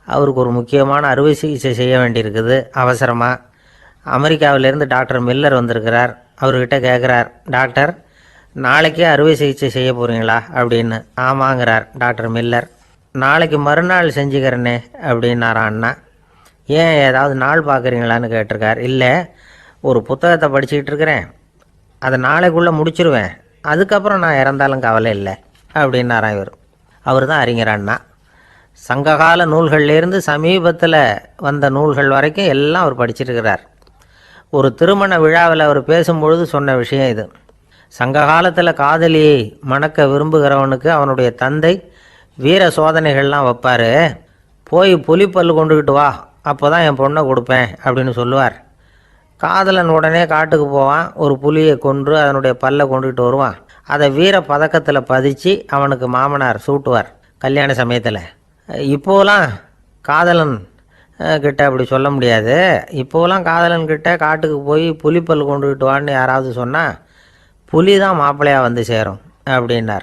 அவருக்கு ஒரு முக்கியமான அறுவை சிகிச்சை செய்ய வேண்டியிருக்குது அவசரமாக. அமெரிக்காவிலேருந்து டாக்டர் மில்லர் வந்திருக்கிறார். அவர்கிட்ட கேட்குறார், டாக்டர் நாளைக்கே அறுவை சிகிச்சை செய்ய போகிறீங்களா அப்படின்னு. ஆமாங்கிறார் டாக்டர் மில்லர். நாளைக்கு மறுநாள் செஞ்சுக்கிறேனே அப்படின்னாரான் அண்ணா. ஏன் ஏதாவது நாள் பார்க்குறீங்களான்னு கேட்டிருக்கார். இல்லை, ஒரு புத்தகத்தை படிச்சுக்கிட்டு இருக்கிறேன், அதை நாளைக்குள்ளே முடிச்சிருவேன், அதுக்கப்புறம் நான் இறந்தாலும் கவலை இல்லை அப்படின்னாரான் இவர். அவர் தான் அறிஞர் அண்ணா. சங்ககால நூல்கள்லேருந்து சமீபத்தில் வந்த நூல்கள் வரைக்கும் எல்லாம் அவர் படிச்சிருக்கிறார். ஒரு திருமண விழாவில் அவர் பேசும்பொழுது சொன்ன விஷயம் இது. சங்க காலத்தில் காதலியை மணக்க விரும்புகிறவனுக்கு அவனுடைய தந்தை வீர சோதனைகள்லாம் வைப்பார். போய் புலிப்பல் கொண்டுக்கிட்டு வா, அப்போ தான் என் பொண்ணை கொடுப்பேன் அப்படின்னு சொல்லுவார். காதலன் உடனே காட்டுக்கு போவான், ஒரு புலியை கொன்று அதனுடைய பல்லை கொண்டுக்கிட்டு வருவான். அதை வீர பதக்கத்தில் பதிச்சு அவனுக்கு மாமனார் சூட்டுவார் கல்யாண சமயத்தில். இப்போலாம் காதலன் கிட்ட அப்படி சொல்ல முடியாது. இப்போலாம் காதலன் கிட்ட காட்டுக்கு போய் புலிப்பல் கொண்டுக்கிட்டு வான்னு யாராவது சொன்னால் புலி தான் மாப்பிள்ளையாக வந்து சேரும் அப்படின்னார்.